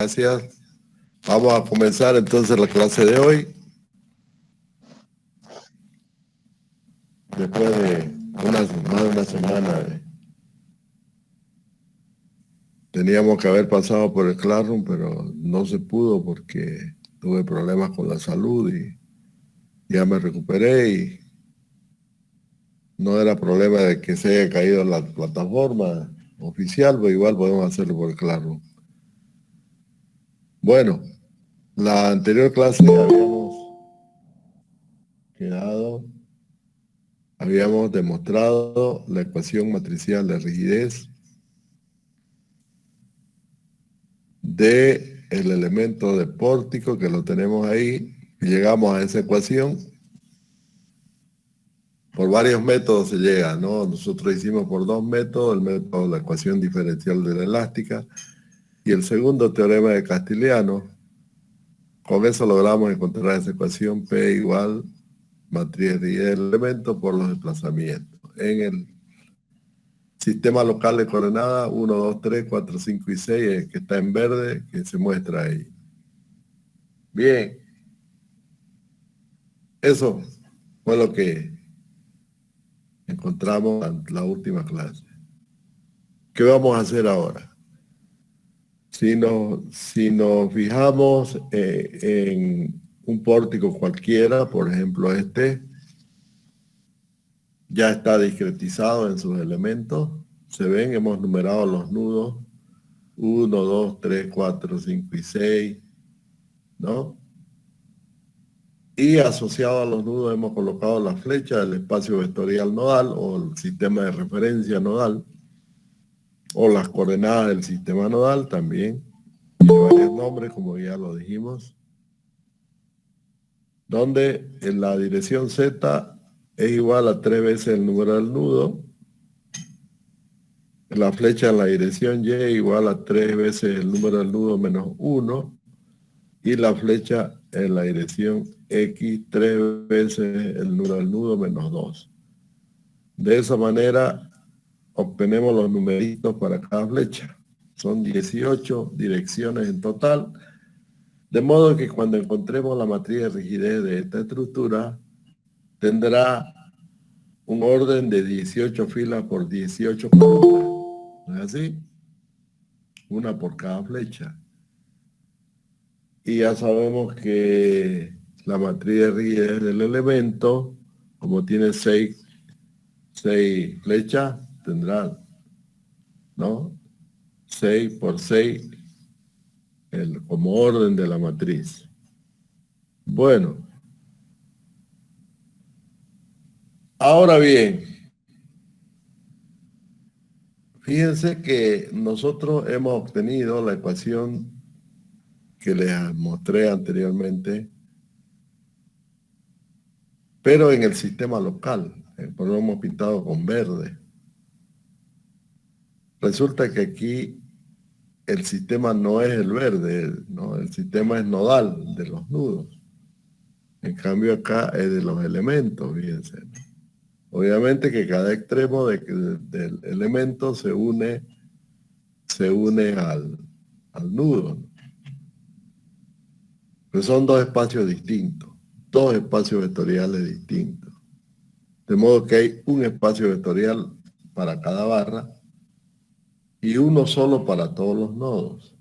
Gracias. Vamos a comenzar entonces la clase de hoy. Después de más de una semana teníamos que haber pasado por el Classroom, pero no se pudo porque tuve problemas con la salud y ya me recuperé y no era problema de que se haya caído la plataforma oficial, pero igual podemos hacerlo por el Classroom. Bueno, la anterior clase habíamos demostrado la ecuación matricial de rigidez del elemento de pórtico, que lo tenemos ahí, y llegamos a esa ecuación. Por varios métodos se llega, ¿no? Nosotros hicimos por dos métodos, el método de la ecuación diferencial de la elástica y el segundo teorema de Castiliano. Con eso logramos encontrar esa ecuación P igual matriz de rigidez del elemento por los desplazamientos. En el sistema local de coordenadas 1, 2, 3, 4, 5 y 6, que está en verde, que se muestra ahí. Bien. Eso fue lo que encontramos en la última clase. ¿Qué vamos a hacer ahora? Si nos fijamos en un pórtico cualquiera, por ejemplo este, ya está discretizado en sus elementos. Se ven, hemos numerado los nudos. 1, 2, 3, 4, 5 y 6, ¿no? Y asociado a los nudos hemos colocado la flecha del espacio vectorial nodal o el sistema de referencia nodal o las coordenadas del sistema nodal también. Tiene varios nombres, como ya lo dijimos. Donde en la dirección Z es igual a 3 veces el número del nudo. La flecha en la dirección Y igual a 3 veces el número del nudo menos 1. Y la flecha en la dirección X 3 veces el número del nudo menos 2. De esa manera obtenemos los numeritos para cada flecha. Son 18 direcciones en total. De modo que cuando encontremos la matriz de rigidez de esta estructura, tendrá un orden de 18 filas por 18 columnas. ¿No es así? Una por cada flecha. Y ya sabemos que la matriz de rigidez del elemento, como tiene 6 flechas, tendrá, ¿no? 6 por 6 como orden de la matriz. Bueno. Ahora bien, fíjense que nosotros hemos obtenido la ecuación que les mostré anteriormente, pero en el sistema local, por lo hemos pintado con verde. Resulta que aquí el sistema no es el verde, ¿no? El sistema es nodal de los nudos. En cambio acá es de los elementos, fíjense. Obviamente que cada extremo del elemento se une al nudo, ¿no? Pero son dos espacios distintos, dos espacios vectoriales distintos. De modo que hay un espacio vectorial para cada barra y uno solo para todos los nodos.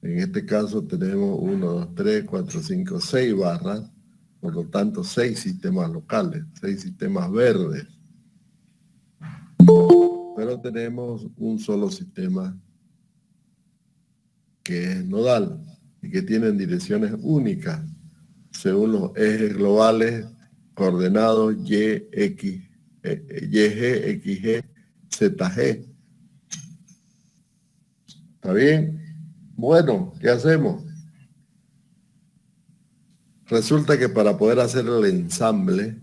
En este caso tenemos 1, 2, 3, 4, 5, 6 barras, por lo tanto 6 sistemas locales, 6 sistemas verdes. Pero tenemos un solo sistema que es nodal y que tienen direcciones únicas según los ejes globales coordenados Y, X, YG, XG, ZG. ¿Está bien? Bueno, ¿qué hacemos? Resulta que para poder hacer el ensamble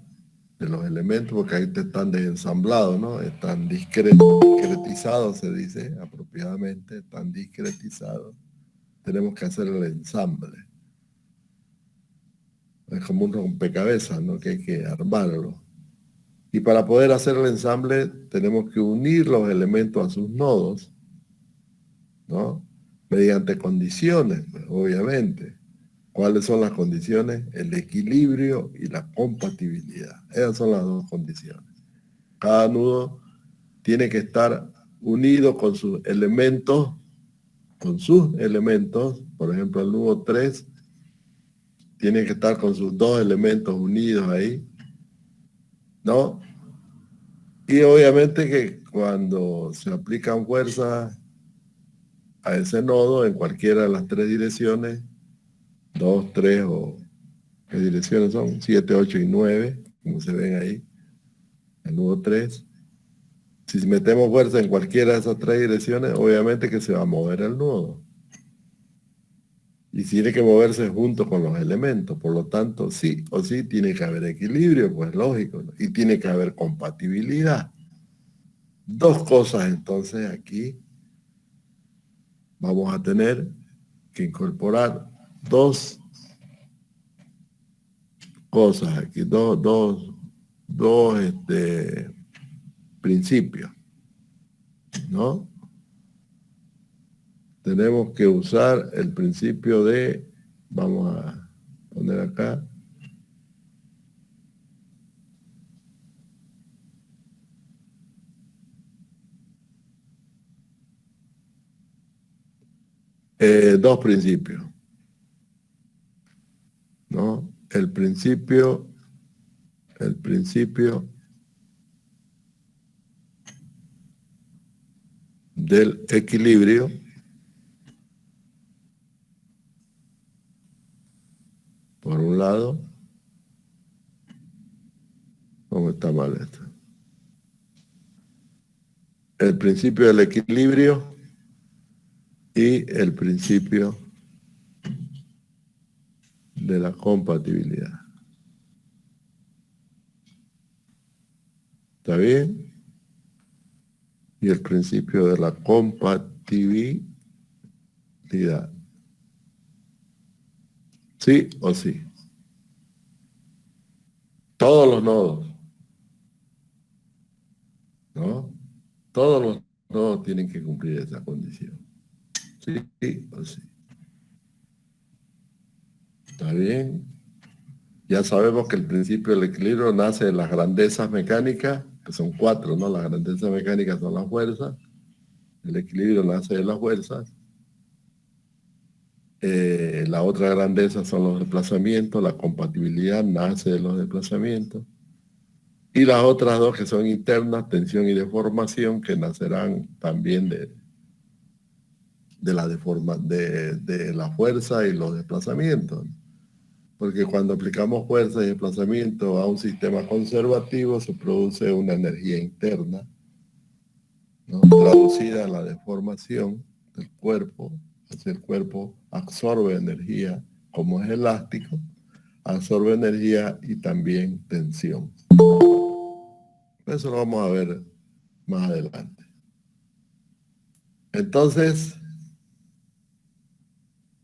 de los elementos, porque ahí están desensamblados, ¿no? Están discretizados, se dice apropiadamente, están discretizados. Tenemos que hacer el ensamble. Es como un rompecabezas, ¿no? Que hay que armarlo. Y para poder hacer el ensamble tenemos que unir los elementos a sus nodos, ¿no? mediante condiciones, pues, obviamente. ¿Cuáles son las condiciones? El equilibrio y la compatibilidad. Esas son las dos condiciones. Cada nudo tiene que estar unido con sus elementos, por ejemplo, el nudo 3 tiene que estar con sus dos elementos unidos ahí, ¿no? Y obviamente que cuando se aplican fuerzas a ese nodo en cualquiera de las tres direcciones, 2, 3 o qué direcciones son, 7, 8 y 9, como se ven ahí, el nudo 3. Si metemos fuerza en cualquiera de esas tres direcciones, obviamente que se va a mover el nudo. Y tiene que moverse junto con los elementos. Por lo tanto, sí o sí tiene que haber equilibrio, pues lógico, ¿no? Y tiene que haber compatibilidad. Dos cosas entonces aquí vamos a tener que incorporar dos cosas aquí, dos principios, ¿no? Tenemos que usar el principio de, vamos a poner acá, dos principios, ¿no? El principio del equilibrio, por un lado, ¿cómo está mal esto? El principio del equilibrio y el principio de la compatibilidad. ¿Está bien? Y el principio de la compatibilidad. ¿Sí o sí? Todos los nodos, ¿no? Todos los nodos tienen que cumplir esa condición. ¿Sí o sí? ¿Está bien? Ya sabemos que el principio del equilibrio nace de las grandezas mecánicas, que son cuatro, ¿no? Las grandezas mecánicas son las fuerzas. El equilibrio nace de las fuerzas. La otra grandeza son los desplazamientos. La compatibilidad nace de los desplazamientos. Y las otras dos que son internas, tensión y deformación, que nacerán también de la fuerza y los desplazamientos. Porque cuando aplicamos fuerza y desplazamiento a un sistema conservativo se produce una energía interna, ¿no? Traducida en la deformación del cuerpo. Así el cuerpo absorbe energía, como es elástico, absorbe energía y también tensión. Eso lo vamos a ver más adelante. Entonces,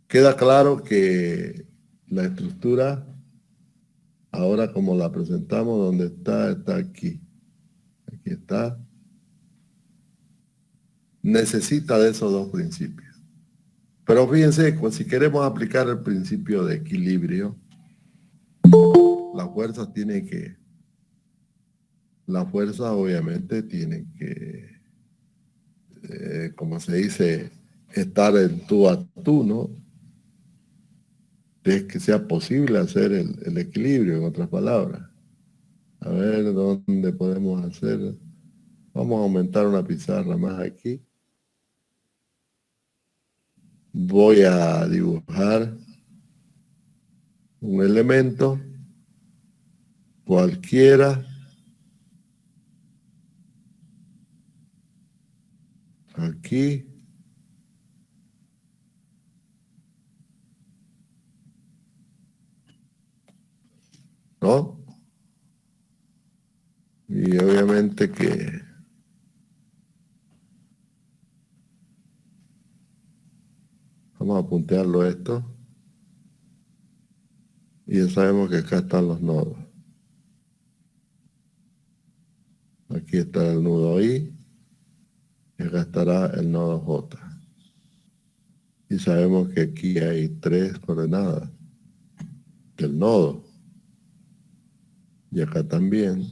queda claro que la estructura, ahora como la presentamos, donde está, está aquí. Aquí está. Necesita de esos dos principios. Pero fíjense, pues, si queremos aplicar el principio de equilibrio, la fuerza obviamente tiene que, como se dice, estar en tú a tú, ¿no? Es que sea posible hacer el equilibrio, en otras palabras. A ver dónde podemos hacer. Vamos a aumentar una pizarra más aquí. Voy a dibujar un elemento cualquiera aquí. ¿No? Y obviamente que vamos a puntearlo esto. Y ya sabemos que acá están los nodos. Aquí está el nudo I y acá estará el nodo J. Y sabemos que aquí hay 3 coordenadas del nodo. Y acá también.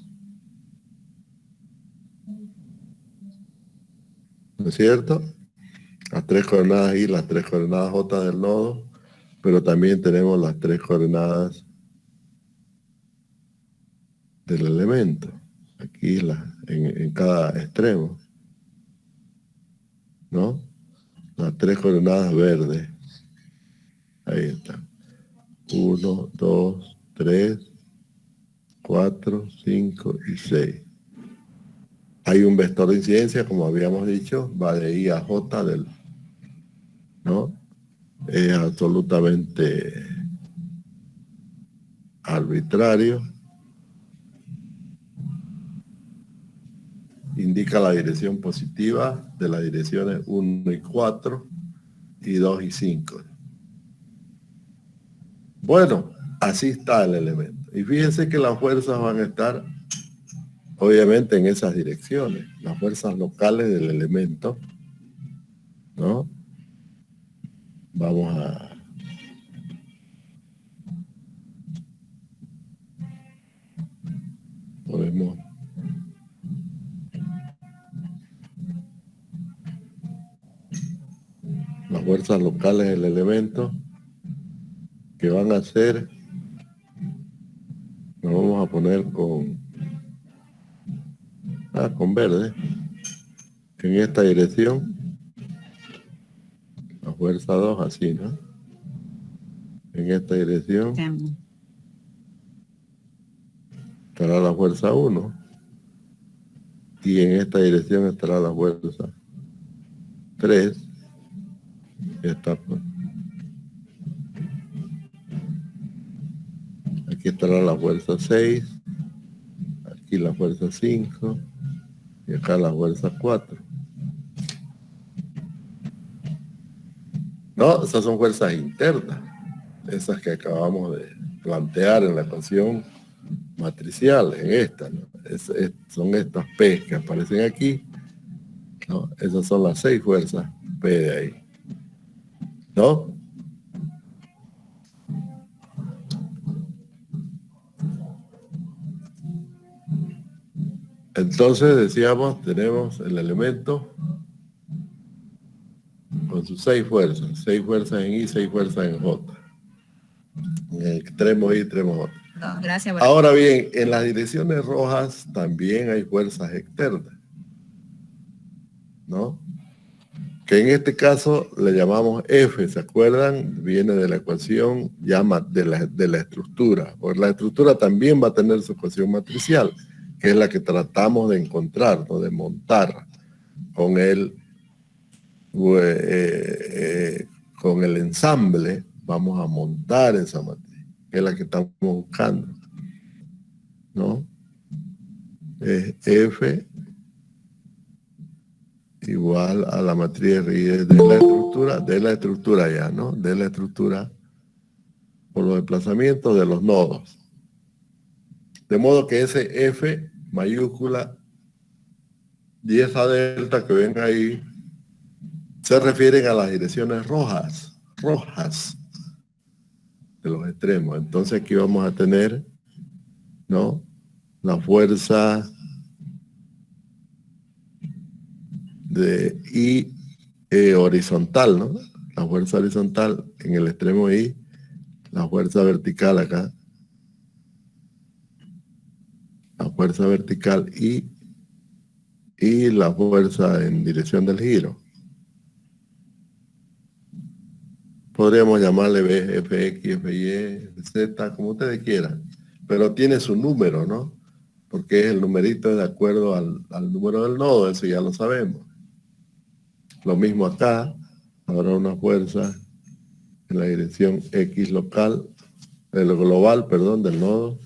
¿No es cierto? Las 3 coordenadas y las 3 coordenadas J del nodo, pero también tenemos las 3 coordenadas del elemento, aquí en cada extremo, ¿no? Las 3 coordenadas verdes, ahí están. 1, 2, 3, 4, 5 y 6. Hay un vector de incidencia, como habíamos dicho, va de I a J ¿no? Es absolutamente arbitrario. Indica la dirección positiva de las direcciones 1 y 4 y 2 y 5. Bueno, así está el elemento. Y fíjense que las fuerzas van a estar obviamente en esas direcciones, las fuerzas locales del elemento, ¿no? Vamos a podemos las fuerzas locales del elemento que van a ser, nos vamos a poner con verde, en esta dirección, la fuerza 2 así, ¿no? En esta dirección estará la fuerza 1 y en esta dirección estará la fuerza 3. Está, aquí estará la fuerza 6, aquí la fuerza 5 y acá la fuerza 4. No, esas son fuerzas internas, esas que acabamos de plantear en la ecuación matricial, en esta, ¿no? Son estas P que aparecen aquí, ¿no? Esas son las 6 fuerzas P de ahí, ¿no? Entonces decíamos, tenemos el elemento con sus 6 fuerzas en I, 6 fuerzas en J, en el extremo I, extremo J. No, gracias. Ahora bien, en las direcciones rojas también hay fuerzas externas, ¿no? Que en este caso le llamamos F, ¿se acuerdan? Viene de la ecuación de la estructura, porque la estructura también va a tener su ecuación matricial, que es la que tratamos de encontrar, ¿no? De montar con con el ensamble, vamos a montar esa matriz, que es la que estamos buscando, ¿no? Es F igual a la matriz de la estructura ya, ¿no? De la estructura por los desplazamientos de los nodos. De modo que ese F mayúscula y esa delta que ven ahí se refieren a las direcciones rojas de los extremos. Entonces aquí vamos a tener, ¿no? La fuerza de I horizontal, ¿no? La fuerza horizontal en el extremo I, la fuerza vertical acá, la fuerza vertical I y la fuerza en dirección del giro. Podríamos llamarle B, FX, FY, Z, como ustedes quieran, pero tiene su número, ¿no? Porque es el numerito de acuerdo al número del nodo, eso ya lo sabemos. Lo mismo acá, habrá una fuerza en la dirección X local, global, perdón, del nodo,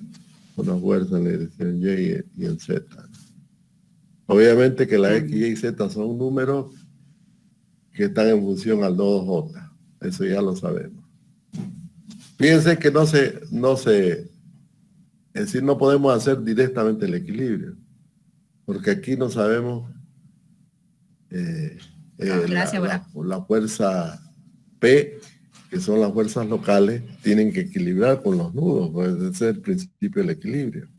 una fuerza en la dirección Y y en Z. Obviamente que la X, Y y Z son números que están en función al nodo J. Eso ya lo sabemos. Fíjense que es decir, no podemos hacer directamente el equilibrio, porque aquí no sabemos la fuerza P, que son las fuerzas locales, tienen que equilibrar con los nudos, pues ese es el principio del equilibrio.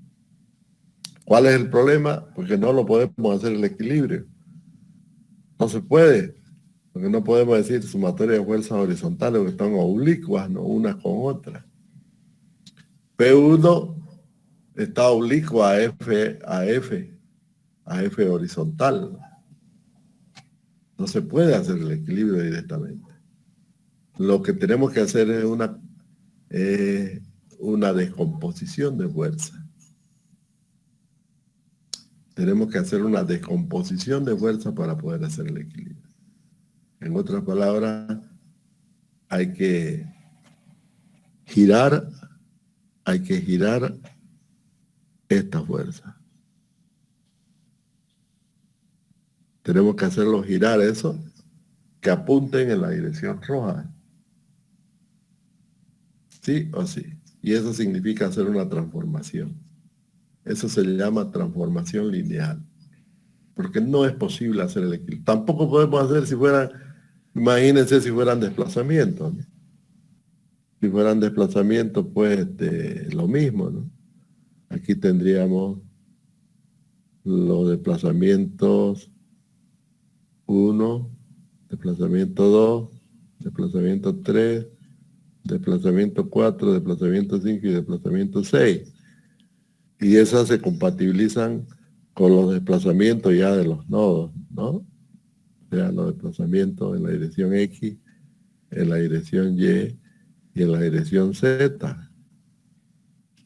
¿Cuál es el problema? Porque no lo podemos hacer el equilibrio. No se puede, porque no podemos decir sumatoria de fuerzas horizontales que están oblicuas, no unas con otras. P1 está oblicua a F horizontal. No se puede hacer el equilibrio directamente. Lo que tenemos que hacer es una descomposición de fuerza. Tenemos que hacer una descomposición de fuerza para poder hacer el equilibrio. En otras palabras, hay que girar esta fuerza. Tenemos que hacerlo girar eso, que apunten en la dirección roja. ¿Sí o sí? Y eso significa hacer una transformación. Eso se llama transformación lineal. Porque no es posible hacer el equilibrio. Tampoco podemos hacer si fueran, imagínense si fueran desplazamientos, ¿no? Si fueran desplazamientos, pues lo mismo, ¿no? Aquí tendríamos los desplazamientos 1, desplazamiento 2, desplazamiento 3, desplazamiento 4, desplazamiento 5 y desplazamiento 6. Y esas se compatibilizan con los desplazamientos ya de los nodos, ¿no? O sea, los desplazamientos en la dirección X, en la dirección Y y en la dirección Z.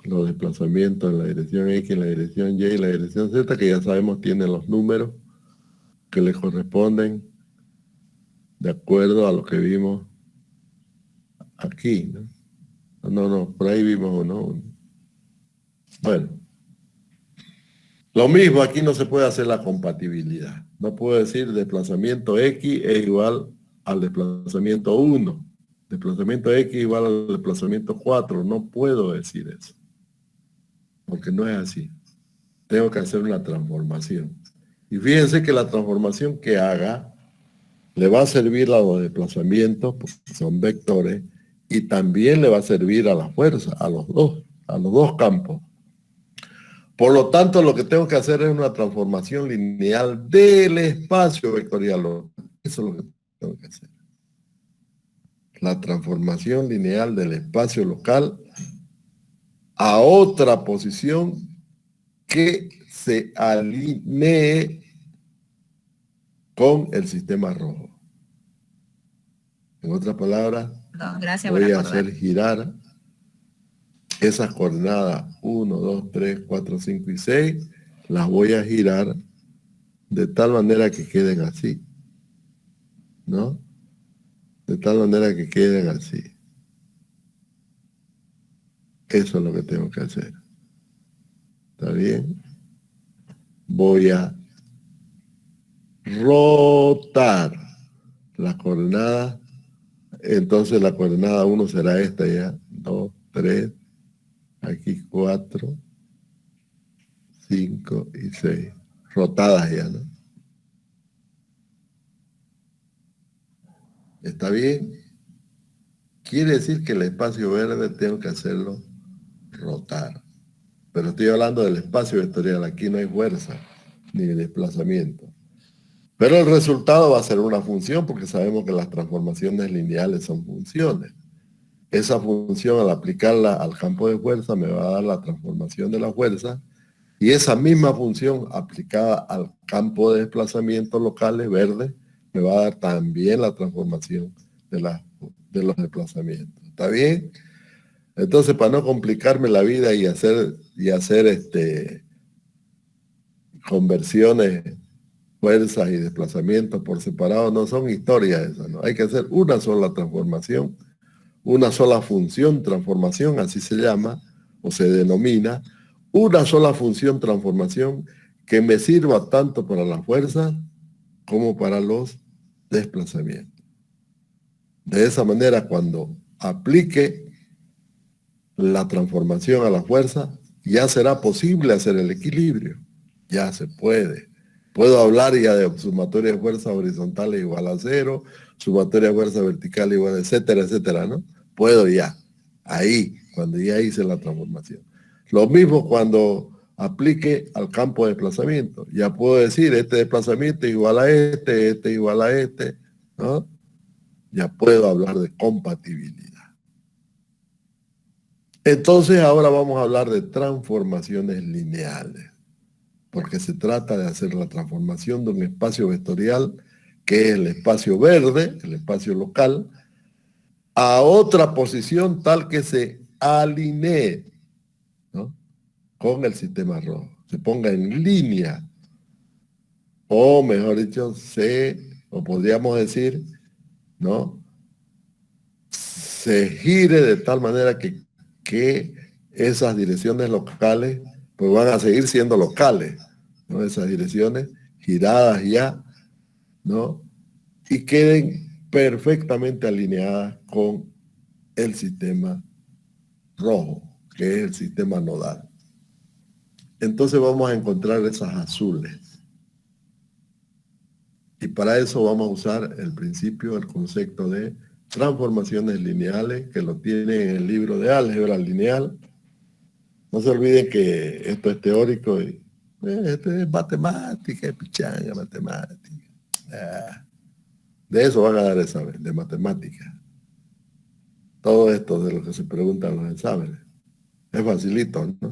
Los desplazamientos en la dirección X, en la dirección Y y la dirección Z, que ya sabemos tienen los números que le corresponden de acuerdo a lo que vimos aquí, ¿no? No, por ahí vimos uno. Bueno, lo mismo, aquí no se puede hacer la compatibilidad. No puedo decir desplazamiento X es igual al desplazamiento 1. Desplazamiento X igual al desplazamiento 4. No puedo decir eso. Porque no es así. Tengo que hacer una transformación. Y fíjense que la transformación que haga le va a servir a los desplazamientos, porque son vectores, y también le va a servir a la fuerza, a los dos campos. Por lo tanto, lo que tengo que hacer es una transformación lineal del espacio vectorial. Eso es lo que tengo que hacer. La transformación lineal del espacio local a otra posición que se alinee con el sistema rojo. En otras palabras, voy a hacer girar esas coordenadas 1, 2, 3, 4, 5 y 6, las voy a girar de tal manera que queden así, ¿no? De tal manera que queden así. Eso es lo que tengo que hacer. ¿Está bien? Voy a rotar las coordenadas. Entonces la coordenada 1 será esta ya. 2, 3, aquí 4, 5 y 6. Rotadas ya, ¿no? ¿Está bien? Quiere decir que el espacio verde tengo que hacerlo rotar. Pero estoy hablando del espacio vectorial. Aquí no hay fuerza ni desplazamiento. Pero el resultado va a ser una función porque sabemos que las transformaciones lineales son funciones. Esa función, al aplicarla al campo de fuerza, me va a dar la transformación de la fuerza, y esa misma función aplicada al campo de desplazamientos locales verdes me va a dar también la transformación de los desplazamientos. ¿Está bien? Entonces, para no complicarme la vida y hacer conversiones, fuerzas y desplazamientos por separado, no son historias esas, ¿no? Hay que hacer una sola transformación, una sola función transformación, así se llama, o se denomina, una sola función transformación que me sirva tanto para la fuerza como para los desplazamientos. De esa manera, cuando aplique la transformación a la fuerza, ya será posible hacer el equilibrio. Ya se puede. Puedo hablar ya de sumatoria de fuerzas horizontales igual a 0, sumatoria de fuerza vertical igual, etcétera, etcétera, ¿no? Puedo ya, ahí, cuando ya hice la transformación. Lo mismo cuando aplique al campo de desplazamiento. Ya puedo decir, este desplazamiento es igual a este igual a este, ¿no? Ya puedo hablar de compatibilidad. Entonces ahora vamos a hablar de transformaciones lineales, porque se trata de hacer la transformación de un espacio vectorial, que es el espacio verde, el espacio local, a otra posición tal que se alinee, ¿no?, con el sistema rojo, se ponga en línea, o mejor dicho, o podríamos decir, ¿no?, se gire de tal manera que esas direcciones locales pues van a seguir siendo locales, ¿no? Esas direcciones giradas ya, ¿no? Y queden perfectamente alineadas con el sistema rojo, que es el sistema nodal. Entonces vamos a encontrar esas azules. Y para eso vamos a usar el principio, el concepto de transformaciones lineales, que lo tiene en el libro de álgebra lineal. No se olviden que esto es teórico y esto es matemática, pichanga, matemática. Ah, de eso van a dar examen, de matemática. Todo esto de lo que se preguntan los exámenes. Es facilito, ¿no?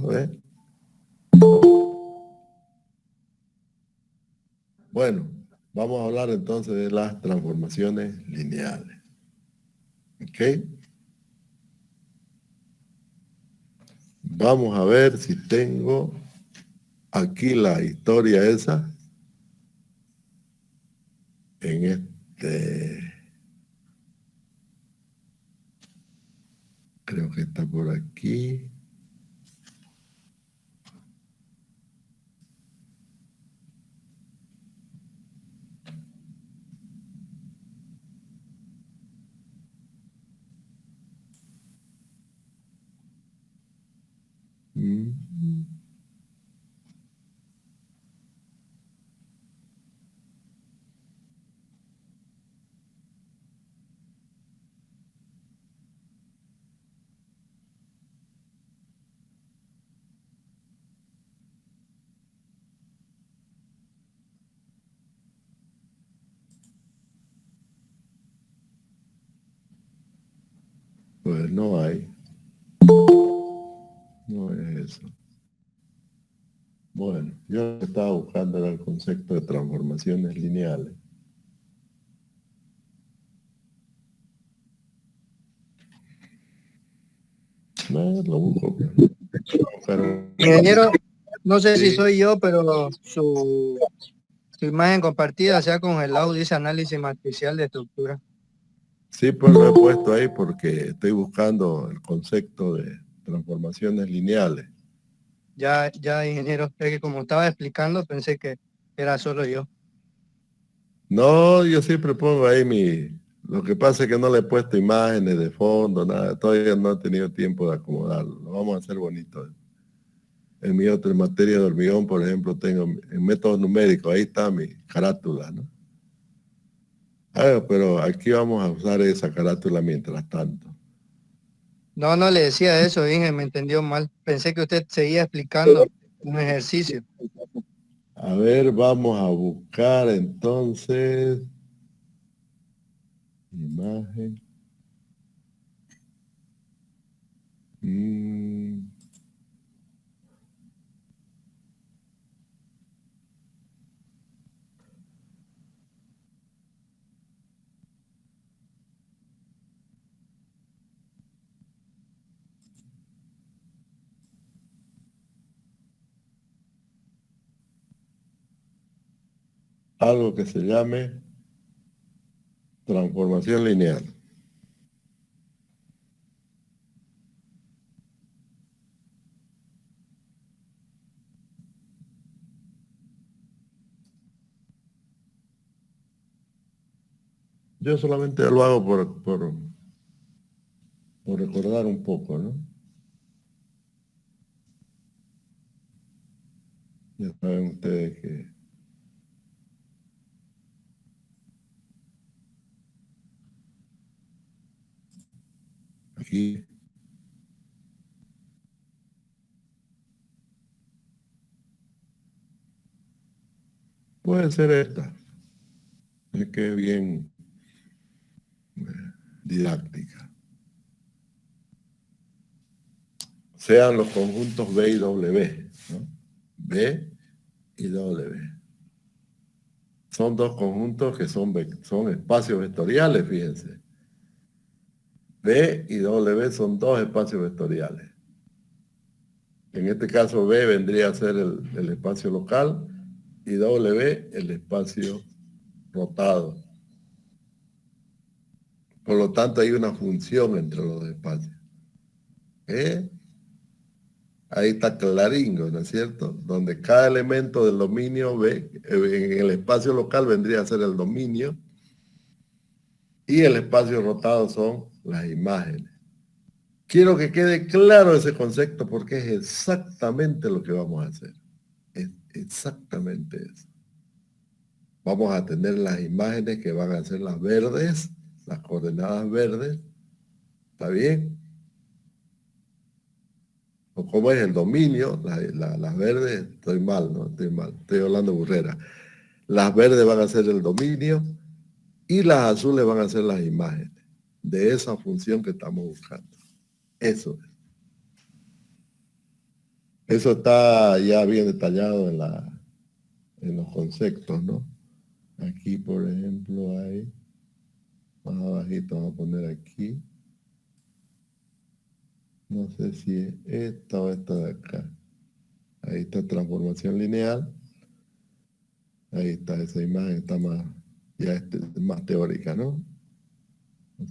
Bueno, vamos a hablar entonces de las transformaciones lineales. ¿Ok? Vamos a ver si tengo aquí la historia esa en creo que está por aquí. Mm. Pues no hay. No es eso. Bueno, yo estaba buscando era el concepto de transformaciones lineales. No, lo busco. Pero, Ingeniero, no sé si sí, soy yo, pero su imagen compartida se ha congelado, dice análisis matricial de estructura. sí, pues lo he puesto ahí porque estoy buscando el concepto de transformaciones lineales. Ya, ingeniero, es que como estaba explicando, pensé que era solo yo. No, yo siempre pongo ahí Lo que pasa es que no le he puesto imágenes de fondo, nada. Todavía no he tenido tiempo de acomodarlo. Lo vamos a hacer bonito. En mi otra materia de hormigón, por ejemplo, tengo en métodos numéricos, ahí está mi carátula, ¿no? Pero aquí vamos a usar esa carátula mientras tanto. No le decía eso, Inge, me entendió mal. Pensé que usted seguía explicando un ejercicio. A ver, vamos a buscar entonces imagen. Mm, algo que se llame transformación lineal. Yo solamente lo hago por recordar un poco, ¿no? Ya saben ustedes que aquí. Puede ser esta. Es que es bien didáctica. Sean los conjuntos B y W, ¿no? B y W. Son dos conjuntos que son espacios vectoriales, fíjense. B y W son dos espacios vectoriales. En este caso B vendría a ser el espacio local y W el espacio rotado. Por lo tanto hay una función entre los dos espacios. Ahí está claringo, ¿no es cierto? Donde cada elemento del dominio B, en el espacio local vendría a ser el dominio, y el espacio rotado son las imágenes. Quiero que quede claro ese concepto porque es exactamente lo que vamos a hacer. Es exactamente eso. Vamos a tener las imágenes que van a ser las verdes, las coordenadas verdes. ¿Está bien? O cómo es el dominio, las verdes, estoy mal, ¿no? Estoy mal, estoy hablando burrera. Las verdes van a ser el dominio y las azules van a ser las imágenes de esa función que estamos buscando. Eso es. Eso está ya bien detallado en los conceptos, ¿no? Aquí, por ejemplo, hay, más abajito vamos a poner aquí. No sé si es esta o esta de acá. Ahí está transformación lineal. Ahí está, esa imagen está más, ya más teórica, ¿no?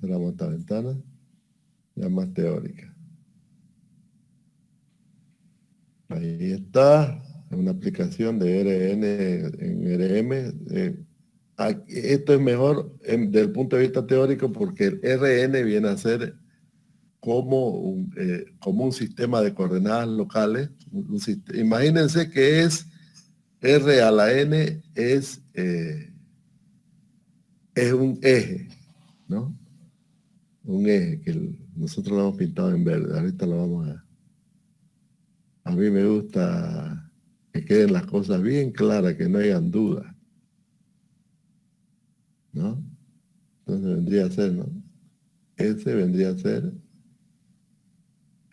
Cerramos esta ventana, ya más teórica. Ahí está, una aplicación de RN en RM. Esto es mejor desde el punto de vista teórico porque el RN viene a ser como un sistema de coordenadas locales. Imagínense que es R a la N es un eje, ¿no? Un eje que nosotros lo hemos pintado en verde. Ahorita lo vamos a... A mí me gusta que queden las cosas bien claras, que no hayan dudas, ¿no? Entonces vendría a ser, ¿no? Ese vendría a ser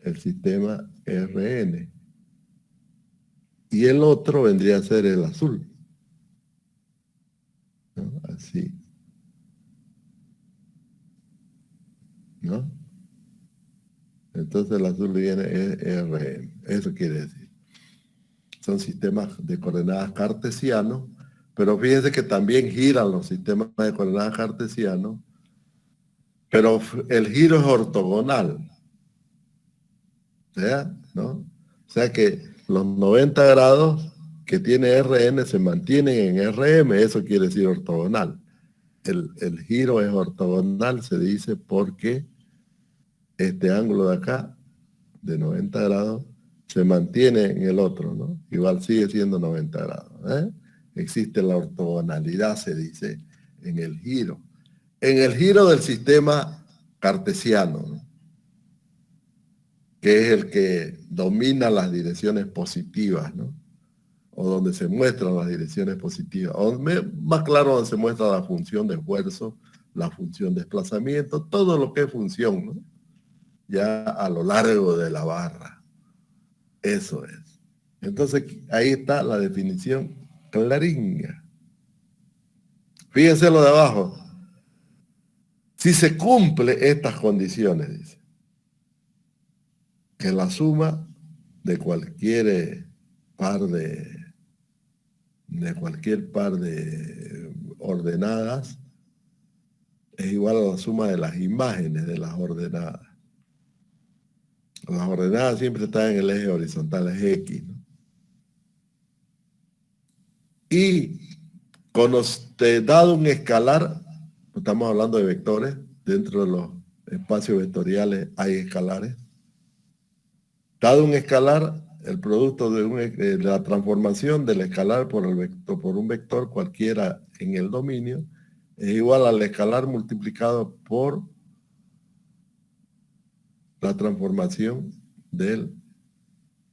el sistema RN. Y el otro vendría a ser el azul, ¿no? Así, ¿no? Entonces el azul viene RN. Eso quiere decir. Son sistemas de coordenadas cartesianos, pero fíjense que también giran los sistemas de coordenadas cartesianos, pero el giro es ortogonal. ¿No? O sea que los 90 grados que tiene RN se mantienen en RM, eso quiere decir ortogonal. El giro es ortogonal, se dice porque este ángulo de acá, de 90 grados, se mantiene en el otro, ¿no? Igual sigue siendo 90 grados. Existe la ortogonalidad, se dice, en el giro. En el giro del sistema cartesiano, ¿no? Que es el que domina las direcciones positivas, ¿no? O donde se muestran las direcciones positivas. O más claro, donde se muestra la función de esfuerzo, la función de desplazamiento, todo lo que es función, ¿no? Ya a lo largo de la barra. Eso es. Entonces, ahí está la definición claringa. Fíjense lo de abajo. Si se cumple estas condiciones, dice, que la suma de cualquier par de ordenadas es igual a la suma de las imágenes de las ordenadas. Las ordenadas siempre están en el eje horizontal, es X, ¿no? Y cuando dado un escalar, estamos hablando de vectores, dentro de los espacios vectoriales hay escalares. Dado un escalar, el producto de la transformación del escalar por un vector cualquiera en el dominio es igual al escalar multiplicado por la transformación del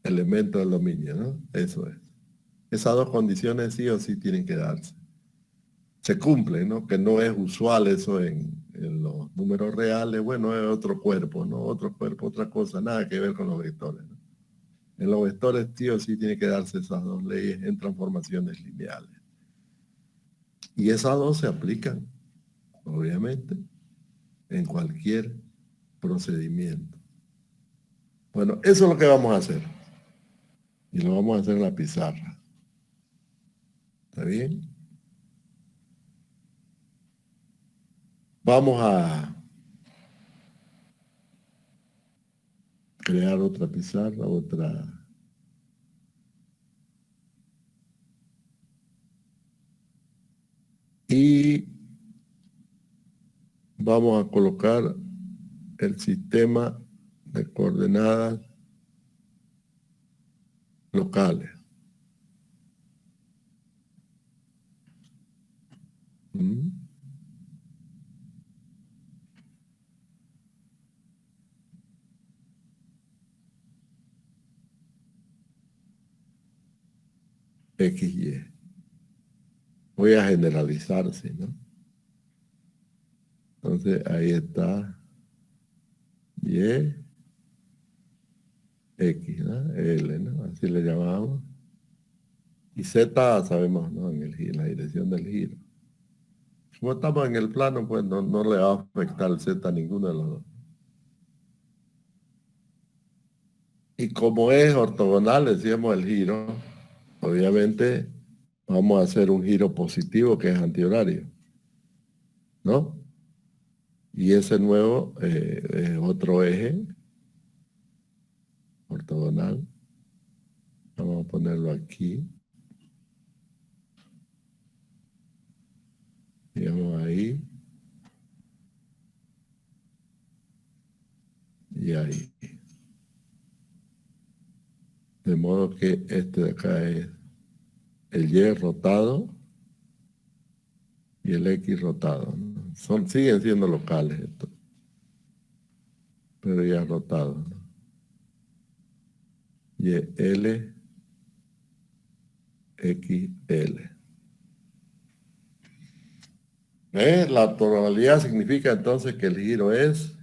elemento del dominio, ¿no? Eso es. Esas dos condiciones sí o sí tienen que darse. Se cumplen, ¿no? Que no es usual eso en los números reales. Bueno, es otro cuerpo, ¿no? Otro cuerpo, otra cosa, nada que ver con los vectores, ¿no? En los vectores sí o sí tiene que darse esas dos leyes en transformaciones lineales. Y esas dos se aplican, obviamente, en cualquier procedimiento. Bueno, eso es lo que vamos a hacer. Y lo vamos a hacer en la pizarra. ¿Está bien? Vamos a crear otra pizarra, otra. Y vamos a colocar el sistema de coordenadas locales. ¿Mm? X, Y. Voy a generalizarse, ¿no? Entonces ahí está Y, X, ¿no? L, ¿no? Así le llamamos. Y Z sabemos, ¿no? En la dirección del giro. Como estamos en el plano, pues no le va a afectar el Z a ninguno de los dos. Y como es ortogonal, decíamos el giro, obviamente vamos a hacer un giro positivo que es antihorario, ¿no? Y ese nuevo es otro eje ortogonal. Vamos a ponerlo aquí. Digamos ahí. Y ahí. De modo que este de acá es el Y rotado y el X rotado, ¿no? Siguen siendo locales estos, pero ya rotados, ¿no? Y L, X, L. La ortogonalidad significa entonces que el giro es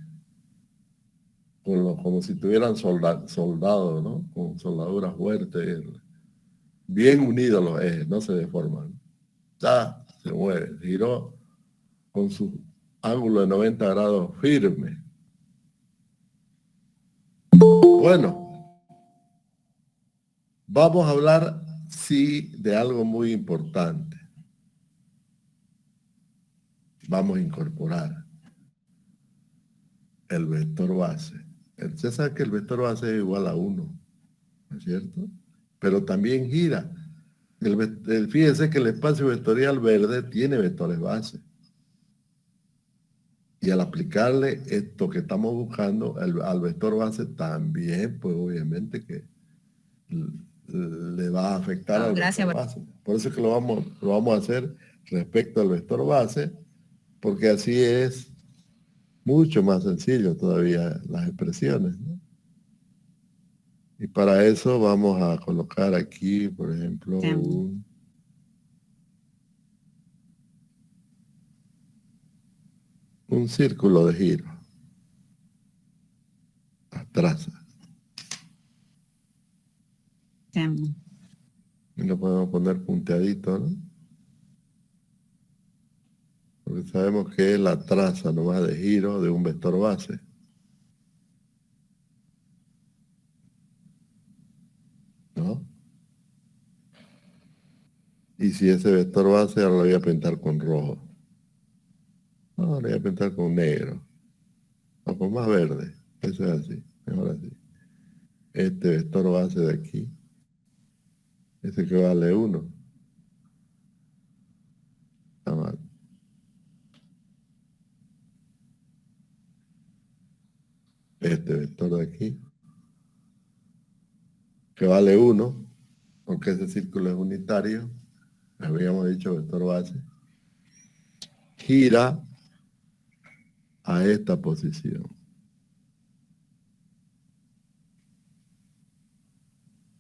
como si tuvieran soldados, ¿no? Con soldaduras fuertes, bien unidos los ejes, no se deforman. Ya se mueve, giró con su ángulo de 90 grados firme. Bueno, vamos a hablar, sí, de algo muy importante. Vamos a incorporar el vector base. Usted sabe que el vector base es igual a 1, ¿no es cierto? Pero también gira. Fíjense que el espacio vectorial verde tiene vectores base. Y al aplicarle esto que estamos buscando al vector base, también, pues obviamente que le va a afectar al vector base. Por eso es que lo vamos a hacer respecto al vector base, porque así es mucho más sencillo todavía las expresiones, ¿no? Y para eso vamos a colocar aquí, por ejemplo, un círculo de giro. Traza. Y lo podemos poner punteadito, ¿no? Porque sabemos que es la traza nomás de giro de un vector base. ¿No? Y si ese vector base, ahora lo voy a pintar con rojo. No, lo voy a pintar con negro. O con más verde. Eso es así. Mejor así. Este vector base de aquí. Ese que vale 1. Está mal. Este vector de aquí. Que vale 1. Porque ese círculo es unitario. Habíamos dicho vector base. Gira a esta posición.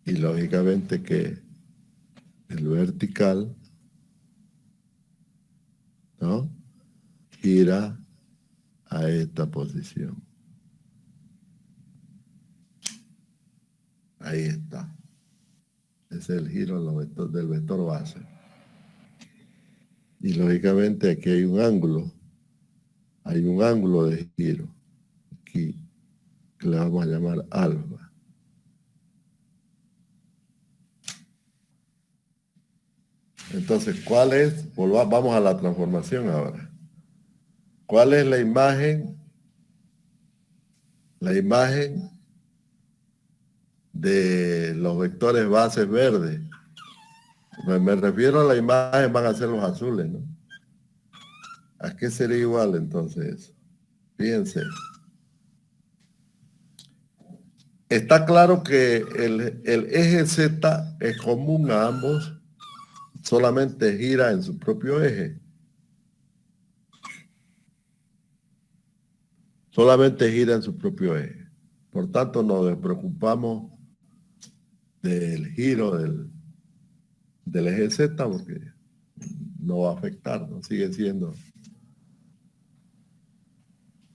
Y lógicamente que el vertical, ¿no?, gira a esta posición. Ahí está. Ese es el giro del vector base. Y lógicamente aquí hay un ángulo. Hay un ángulo de giro. Aquí, que le vamos a llamar alfa. Entonces, ¿cuál es? Vamos a la transformación ahora. ¿Cuál es la imagen? La imagen de los vectores bases verdes. Me refiero a la imagen, van a ser los azules, ¿no? ¿A qué sería igual entonces? Fíjense. Está claro que el eje Z es común a ambos, solamente gira en su propio eje. Solamente gira en su propio eje. Por tanto, nos despreocupamos del giro del eje Z porque no va a afectar, no sigue siendo.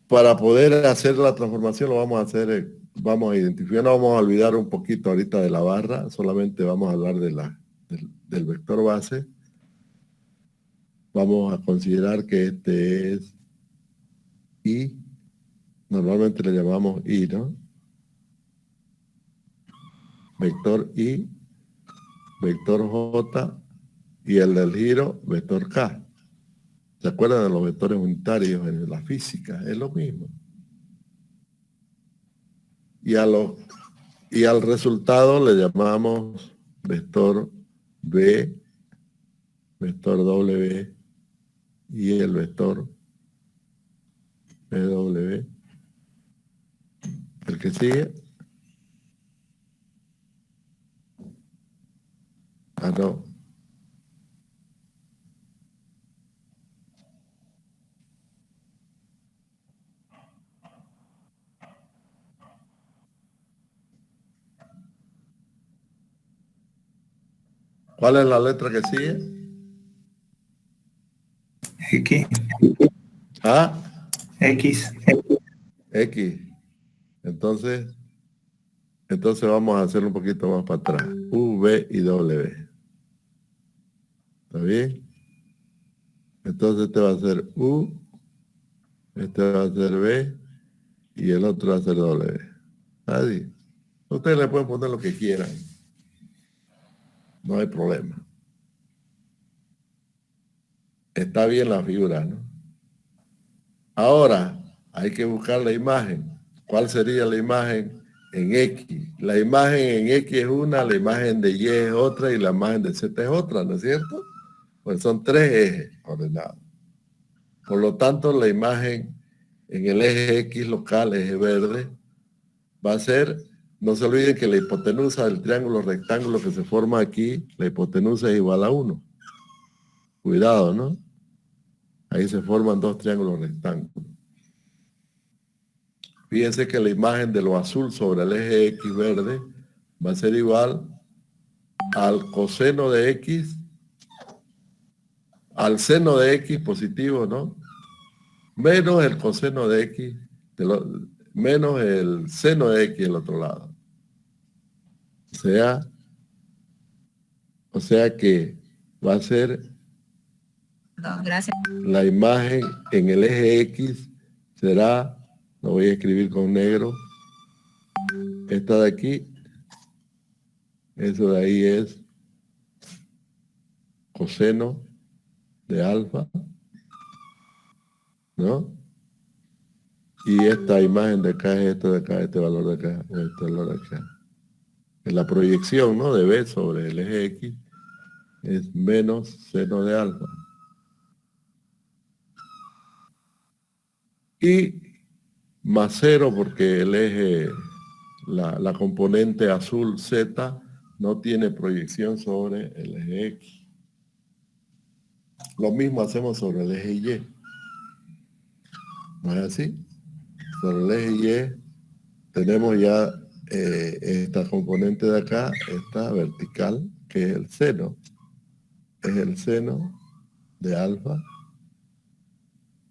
Para poder hacer la transformación lo vamos a hacer, vamos a identificar, no vamos a olvidar un poquito ahorita de la barra, solamente vamos a hablar del vector base. Vamos a considerar que este es I, normalmente le llamamos I, ¿no? Vector I, vector J y el del giro, vector K. ¿Se acuerdan de los vectores unitarios en la física? Es lo mismo. Y al resultado le llamamos vector B, vector W y el vector W. El que sigue. Ah, no. ¿Cuál es la letra que sigue? X. ¿Ah? X. X. Entonces vamos a hacer un poquito más para atrás. U, V y W. ¿Está bien? Entonces este va a ser U, este va a ser B y el otro va a ser W. Así. Ustedes le pueden poner lo que quieran. No hay problema. Está bien la figura, ¿no? Ahora hay que buscar la imagen. ¿Cuál sería la imagen en X? La imagen en X es una, la imagen de Y es otra y la imagen de Z es otra, ¿no es cierto? Pues son tres ejes ordenados. Por lo tanto, la imagen en el eje X local, eje verde, va a ser, no se olviden que la hipotenusa del triángulo rectángulo que se forma aquí, la hipotenusa es igual a 1. Cuidado, ¿no? Ahí se forman dos triángulos rectángulos. Fíjense que la imagen de lo azul sobre el eje X verde va a ser igual al coseno de X, al seno de X positivo, ¿no? Menos el coseno de X, menos el seno de X del otro lado. O sea que va a ser la imagen en el eje X será, lo voy a escribir con negro, esta de aquí, eso de ahí es coseno de alfa, ¿no? Y esta imagen de acá es esto de acá, este valor de acá, este valor de acá. En la proyección, ¿no?, de B sobre el eje X es menos seno de alfa. Y más 0 porque el eje, la componente azul Z no tiene proyección sobre el eje X. Lo mismo hacemos sobre el eje Y. ¿No es así? Sobre el eje Y tenemos ya esta componente de acá, esta vertical, que es el seno. Es el seno de alfa,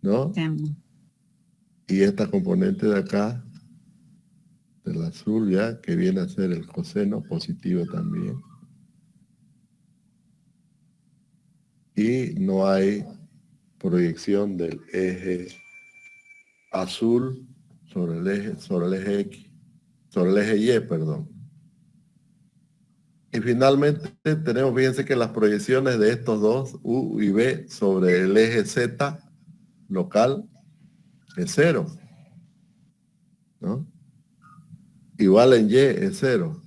¿no? Y esta componente de acá, del azul ya, que viene a ser el coseno positivo también. Y no hay proyección del eje azul sobre el eje X, sobre el eje Y, perdón. Y finalmente tenemos, fíjense que las proyecciones de estos dos, U y B, sobre el eje Z local es 0, ¿no? Igual en Y es 0.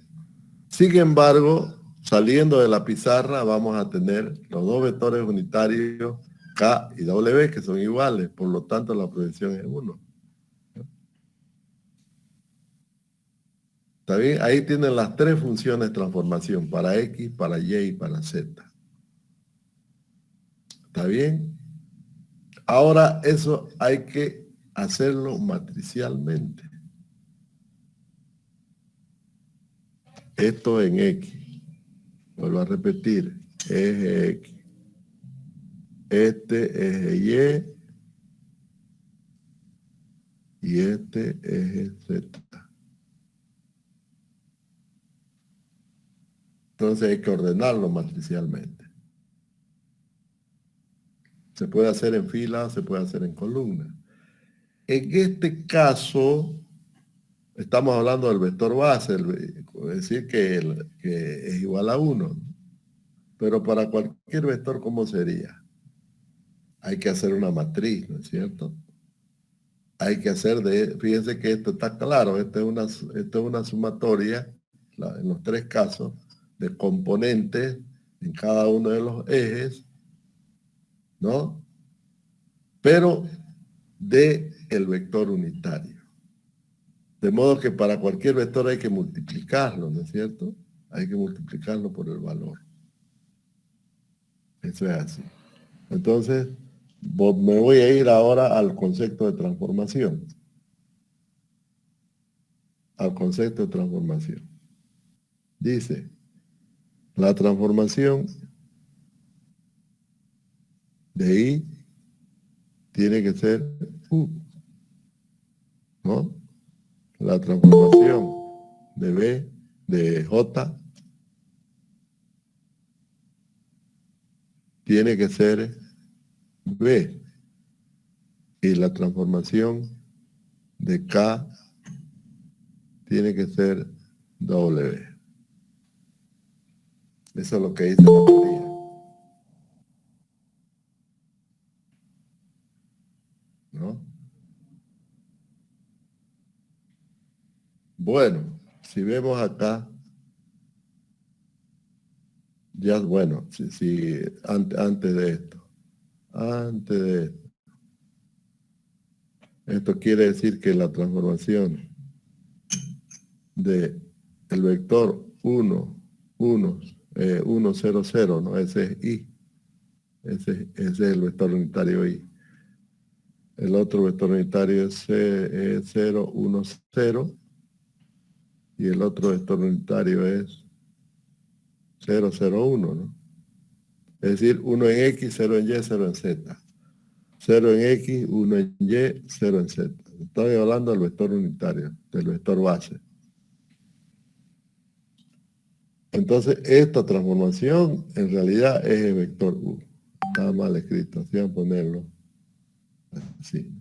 Sin embargo, saliendo de la pizarra vamos a tener los dos vectores unitarios K y W que son iguales, por lo tanto la proyección es 1. ¿Está bien? Ahí tienen las tres funciones de transformación, para X, para Y y para Z. ¿Está bien? Ahora eso hay que hacerlo matricialmente. Esto en X. Vuelvo a repetir. Eje X. Este eje Y. Y este eje Z. Entonces hay que ordenarlo matricialmente. Se puede hacer en fila, se puede hacer en columna. En este caso, estamos hablando del vector base, es decir, que es igual a 1. Pero para cualquier vector, ¿cómo sería? Hay que hacer una matriz, ¿no es cierto? Hay que hacer fíjense que esto está claro, esto es una sumatoria, en los tres casos, de componentes en cada uno de los ejes, ¿no? Pero de el vector unitario. De modo que para cualquier vector hay que multiplicarlo, ¿no es cierto? Hay que multiplicarlo por el valor. Eso es así. Entonces, me voy a ir ahora al concepto de transformación. Al concepto de transformación. Dice, la transformación de I tiene que ser U, ¿no? La transformación de B, de J, tiene que ser B. Y la transformación de K tiene que ser W. Eso es lo que dice la teoría. ¿No? Bueno, si vemos acá, ya bueno, antes de esto, esto quiere decir que la transformación de el vector 1, 1, 1, 0, 0, ¿no? Ese es I. Ese es el vector unitario I. El otro vector unitario es 0, 1, 0. Y el otro vector unitario es 0, 0, 1, ¿no? Es decir, 1 en X, 0 en Y, 0 en Z. 0 en X, 1 en Y, 0 en Z. Estoy hablando del vector unitario, del vector base. Entonces, esta transformación en realidad es el vector U. Está mal escrito, así van a ponerlo. Así.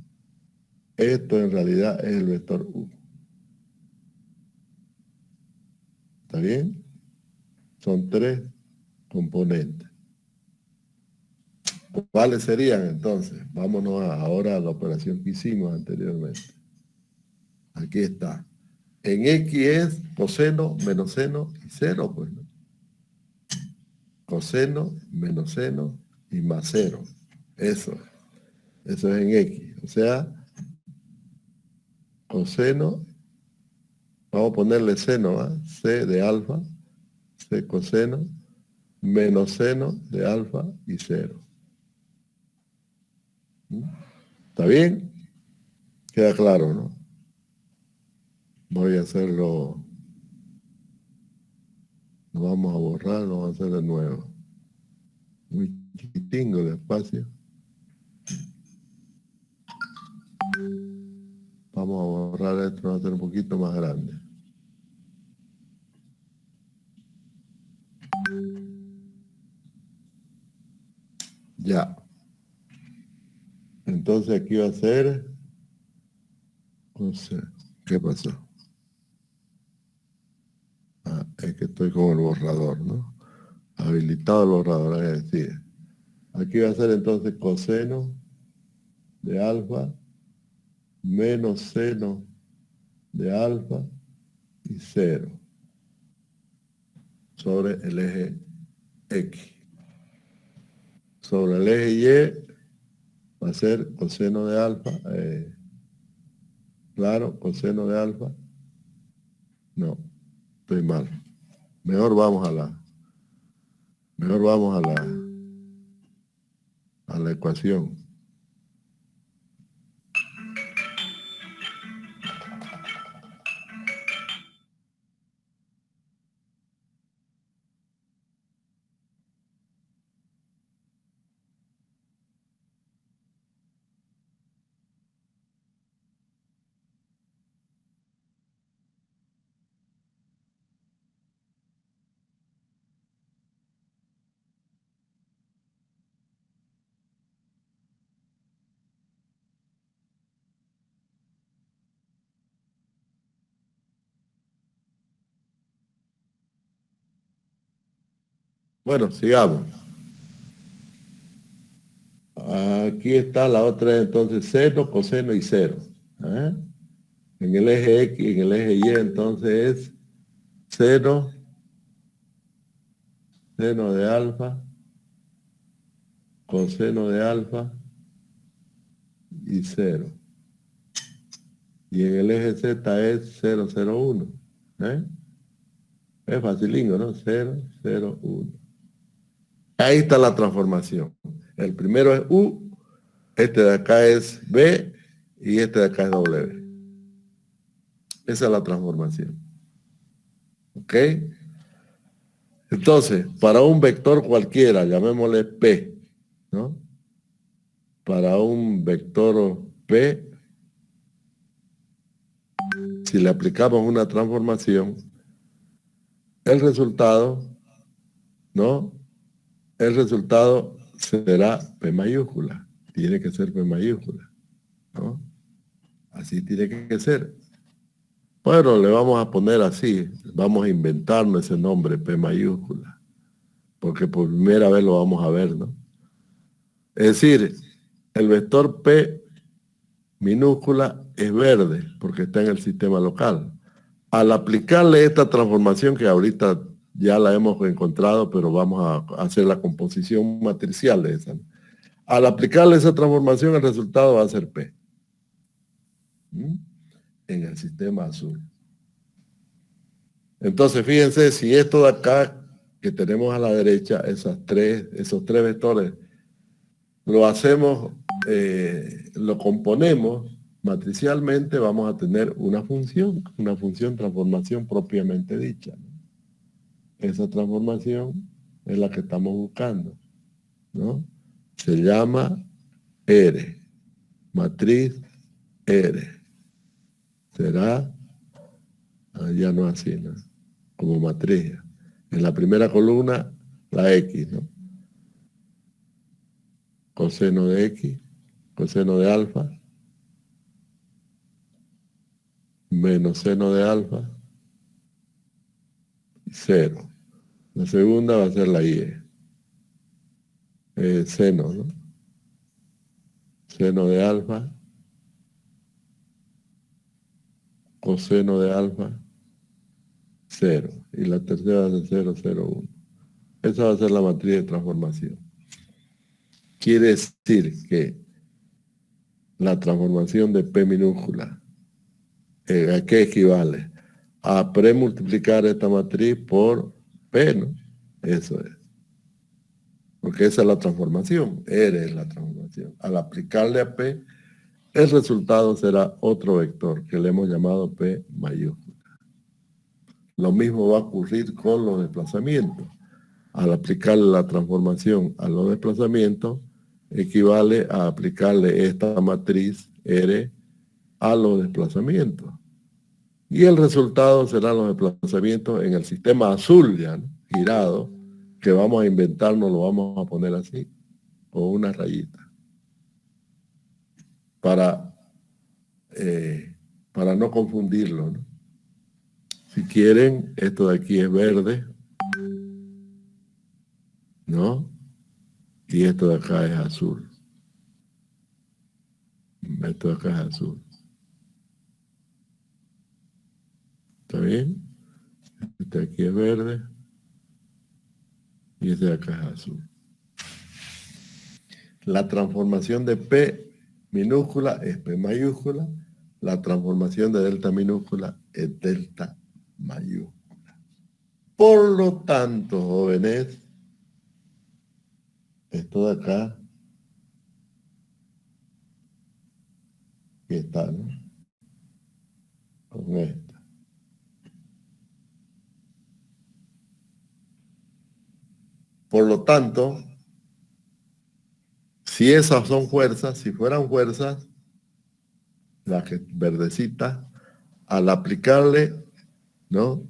Esto en realidad es el vector U. ¿Está bien? Son tres componentes. ¿Cuáles serían entonces? Vámonos ahora a la operación que hicimos anteriormente. Aquí está. En X es coseno, menos seno y cero, pues, ¿no? Coseno, menos seno y más cero. Eso es en X. O sea, coseno, vamos a ponerle seno, ¿eh? C de alfa, C coseno, menos seno de alfa y cero. ¿Mm? ¿Está bien? Queda claro, ¿no? Voy a hacerlo Lo vamos a borrar, lo vamos a hacer de nuevo. Muy chiquitingo de espacio. Vamos a borrar esto, va a ser un poquito más grande. Ya. Entonces aquí va a ser, no sé, ¿qué pasó? Ah, es que estoy con el borrador, ¿no? Habilitado el borrador, es decir. Aquí va a ser entonces coseno de alfa menos seno de alfa y 0 sobre el eje X. Sobre el eje Y va a ser coseno de alfa, claro, coseno de alfa. No, estoy mal. Mejor vamos a la ecuación. Bueno, sigamos. Aquí está la otra, entonces, seno, coseno y 0. ¿Eh? En el eje X, en el eje Y, entonces es seno de alfa, coseno de alfa y 0. Y en el eje Z es 0, 0, 1. ¿Eh? Es facilingo, ¿no? 0, 0, 1. Ahí está la transformación. El primero es U, este de acá es B y este de acá es W. Esa es la transformación. ¿Ok? Entonces, para un vector cualquiera, llamémosle P, ¿no? Para un vector P, si le aplicamos una transformación, el resultado, ¿no? El resultado será P mayúscula. Tiene que ser P mayúscula, ¿no? Así tiene que ser. Bueno, le vamos a poner así. Vamos a inventarnos ese nombre, P mayúscula. Porque por primera vez lo vamos a ver, ¿no? Es decir, el vector P minúscula es verde, porque está en el sistema local. Al aplicarle esta transformación, que ahorita ya la hemos encontrado, pero vamos a hacer la composición matricial de esa, ¿no? Al aplicarle esa transformación, el resultado va a ser P. ¿Mm? En el sistema azul. Entonces, fíjense, si esto de acá, que tenemos a la derecha, esos tres vectores, lo hacemos, lo componemos matricialmente, vamos a tener una función transformación propiamente dicha, ¿no? Esa transformación es la que estamos buscando, ¿no? Se llama R, matriz R. Será, ya no así, ¿no? Como matriz. En la primera columna, la X, ¿no? Coseno de X, coseno de alfa, menos seno de alfa, 0. La segunda va a ser la Y. Seno, ¿no? Seno de alfa, coseno de alfa, 0. Y la tercera va a ser 0, 0, 1. Esa va a ser la matriz de transformación. Quiere decir que la transformación de P minúscula, ¿a qué equivale? A premultiplicar esta matriz por P, ¿no? Eso es. Porque esa es la transformación, R es la transformación. Al aplicarle a P, el resultado será otro vector que le hemos llamado P mayúscula. Lo mismo va a ocurrir con los desplazamientos. Al aplicarle la transformación a los desplazamientos, equivale a aplicarle esta matriz R a los desplazamientos. Y el resultado serán los desplazamientos en el sistema azul ya, ¿no? Girado, que vamos a inventarnos, lo vamos a poner así, con una rayita. Para no confundirlo, ¿no? Si quieren, esto de aquí es verde, ¿no? Y esto de acá es azul. Esto de acá es azul. ¿Está bien? Este de aquí es verde. Y este de acá es azul. La transformación de P minúscula es P mayúscula. La transformación de delta minúscula es delta mayúscula. Por lo tanto, jóvenes, esto de acá, que está, ¿no? Con esta. Por lo tanto, si esas son fuerzas, si fueran fuerzas, la que verdecita, al aplicarle, ¿no?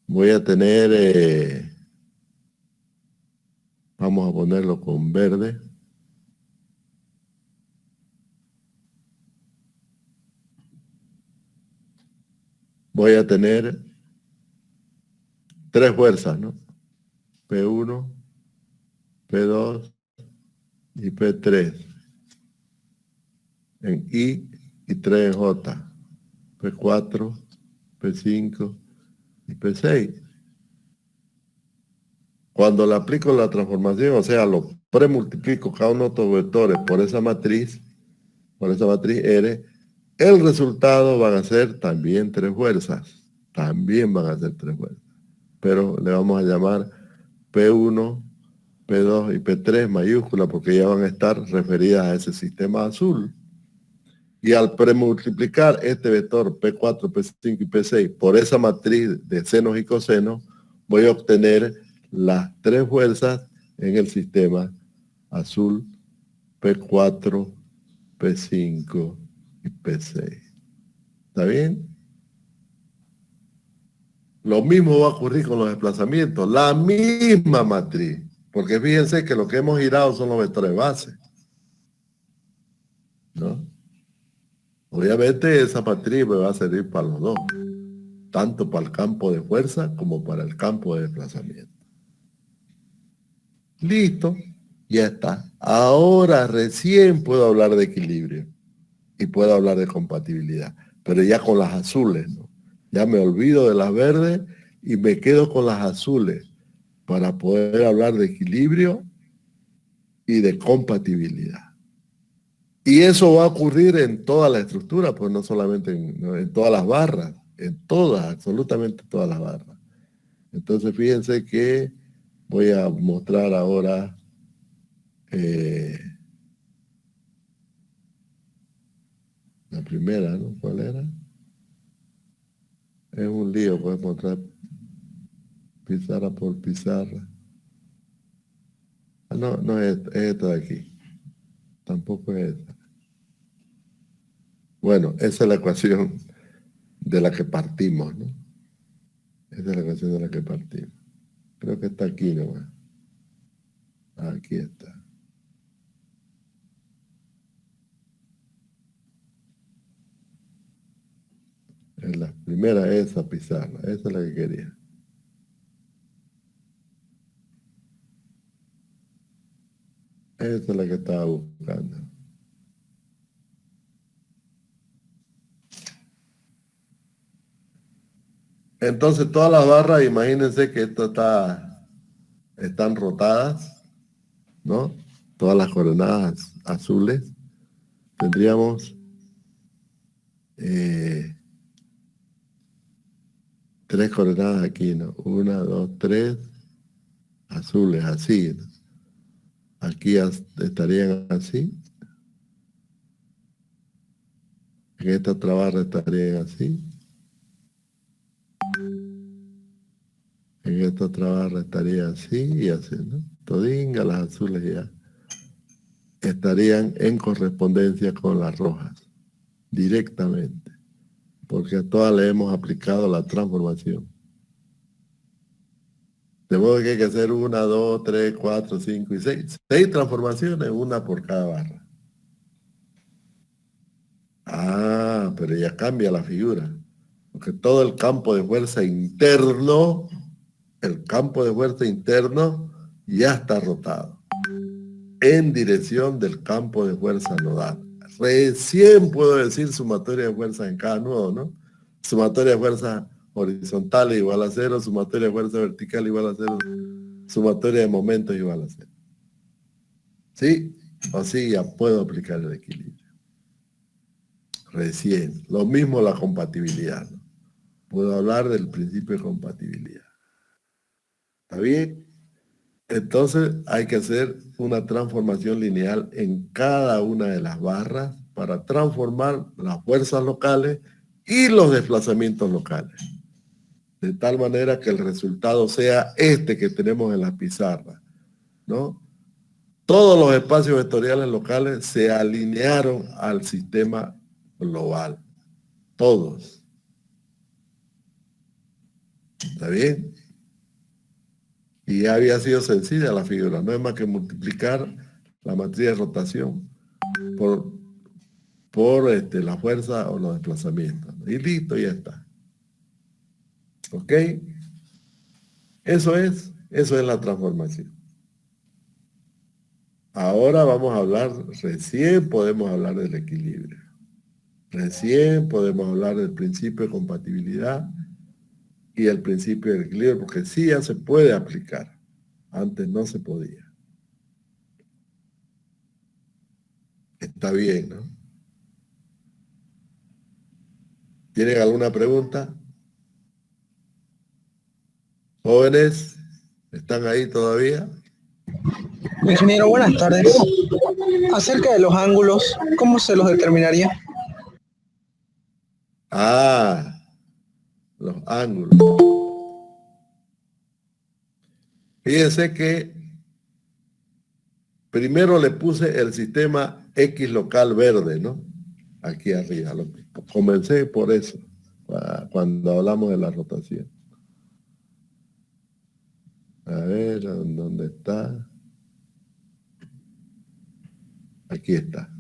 Voy a tener, vamos a ponerlo con verde. Voy a tener 3 fuerzas, ¿no? P1, P2 y P3 en I y 3 en J. P4, P5 y P6. Cuando le aplico la transformación, o sea, lo premultiplico cada uno de estos vectores por esa matriz R, el resultado van a ser también 3 fuerzas. También van a ser 3 fuerzas. Pero le vamos a llamar P1, P2 y P3 mayúscula porque ya van a estar referidas a ese sistema azul. Y al premultiplicar este vector P4, P5 y P6 por esa matriz de senos y cosenos, voy a obtener las 3 fuerzas en el sistema azul P4, P5 y P6. ¿Está bien? Lo mismo va a ocurrir con los desplazamientos, la misma matriz, porque fíjense que lo que hemos girado son los vectores base, ¿no? Obviamente esa matriz me va a servir para los dos, tanto para el campo de fuerza como para el campo de desplazamiento. Listo, ya está. Ahora recién puedo hablar de equilibrio y puedo hablar de compatibilidad, pero ya con las azules, ¿no? Ya me olvido de las verdes y me quedo con las azules para poder hablar de equilibrio y de compatibilidad. Y eso va a ocurrir en toda la estructura, pues no solamente en todas las barras, en todas, absolutamente todas las barras. Entonces fíjense que voy a mostrar ahora la primera, ¿no? ¿Cuál era? Es un lío, puedes mostrar pizarra por pizarra. Ah, no, no es esta de aquí. Tampoco es esta. Bueno, esa es la ecuación de la que partimos, ¿no? Esa es la ecuación de la que partimos. Creo que está aquí nomás. Aquí está. Es la primera, esa pizarra. Esa es la que quería. Esa es la que estaba buscando. Entonces todas las barras, imagínense que están rotadas, ¿no? Todas las coordenadas azules. Tendríamos 3 coordenadas aquí, ¿no? 1, 2, 3 azules, así, ¿no? Aquí estarían así. En esta otra barra estarían así. En esta otra barra estaría así y así, ¿no? Todinga, las azules ya estarían en correspondencia con las rojas, directamente, porque a todas le hemos aplicado la transformación. De modo que hay que hacer 1, 2, 3, 4, 5 y 6. 6 transformaciones, una por cada barra. Ah, pero ya cambia la figura. Porque todo el campo de fuerza interno, ya está rotado en dirección del campo de fuerza nodal. Recién puedo decir sumatoria de fuerzas en cada nudo, ¿no? Sumatoria de fuerza horizontal igual a 0, sumatoria de fuerza vertical igual a 0, sumatoria de momentos igual a 0. ¿Sí? O sí, ya puedo aplicar el equilibrio. Recién. Lo mismo la compatibilidad, ¿no? Puedo hablar del principio de compatibilidad. ¿Está bien? Entonces hay que hacer una transformación lineal en cada una de las barras para transformar las fuerzas locales y los desplazamientos locales. De tal manera que el resultado sea este que tenemos en la pizarra, ¿no? Todos los espacios vectoriales locales se alinearon al sistema global. Todos. ¿Está bien? Y ya había sido sencilla la figura. No es más que multiplicar la matriz de rotación por la fuerza o los desplazamientos. Y listo, ya está. ¿Ok? Eso es la transformación. Ahora vamos a hablar, recién podemos hablar del equilibrio. Recién podemos hablar del principio de compatibilidad y el principio del equilibrio, porque sí ya se puede aplicar. Antes no se podía. Está bien, ¿no? ¿Tienen alguna pregunta? Jóvenes, ¿están ahí todavía? Ingeniero, buenas tardes. Acerca de los ángulos, ¿cómo se los determinaría? Ah, los ángulos. Fíjense que primero le puse el sistema X local verde, ¿no? Aquí arriba. Comencé por eso, cuando hablamos de la rotación. A ver, ¿dónde está? Aquí está.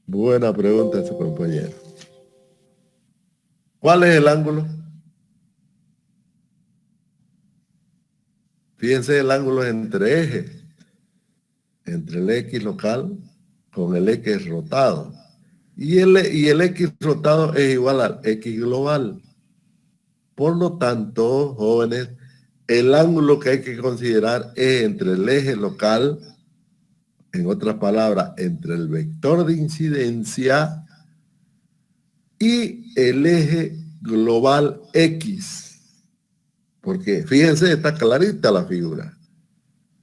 Buena pregunta de su compañero. ¿Cuál es el ángulo? Fíjense el ángulo entre ejes, entre el X local con el X rotado. Y el X rotado es igual al X global. Por lo tanto, jóvenes, el ángulo que hay que considerar es entre el eje local, en otras palabras, entre el vector de incidencia y el eje global X. Porque fíjense, está clarita la figura.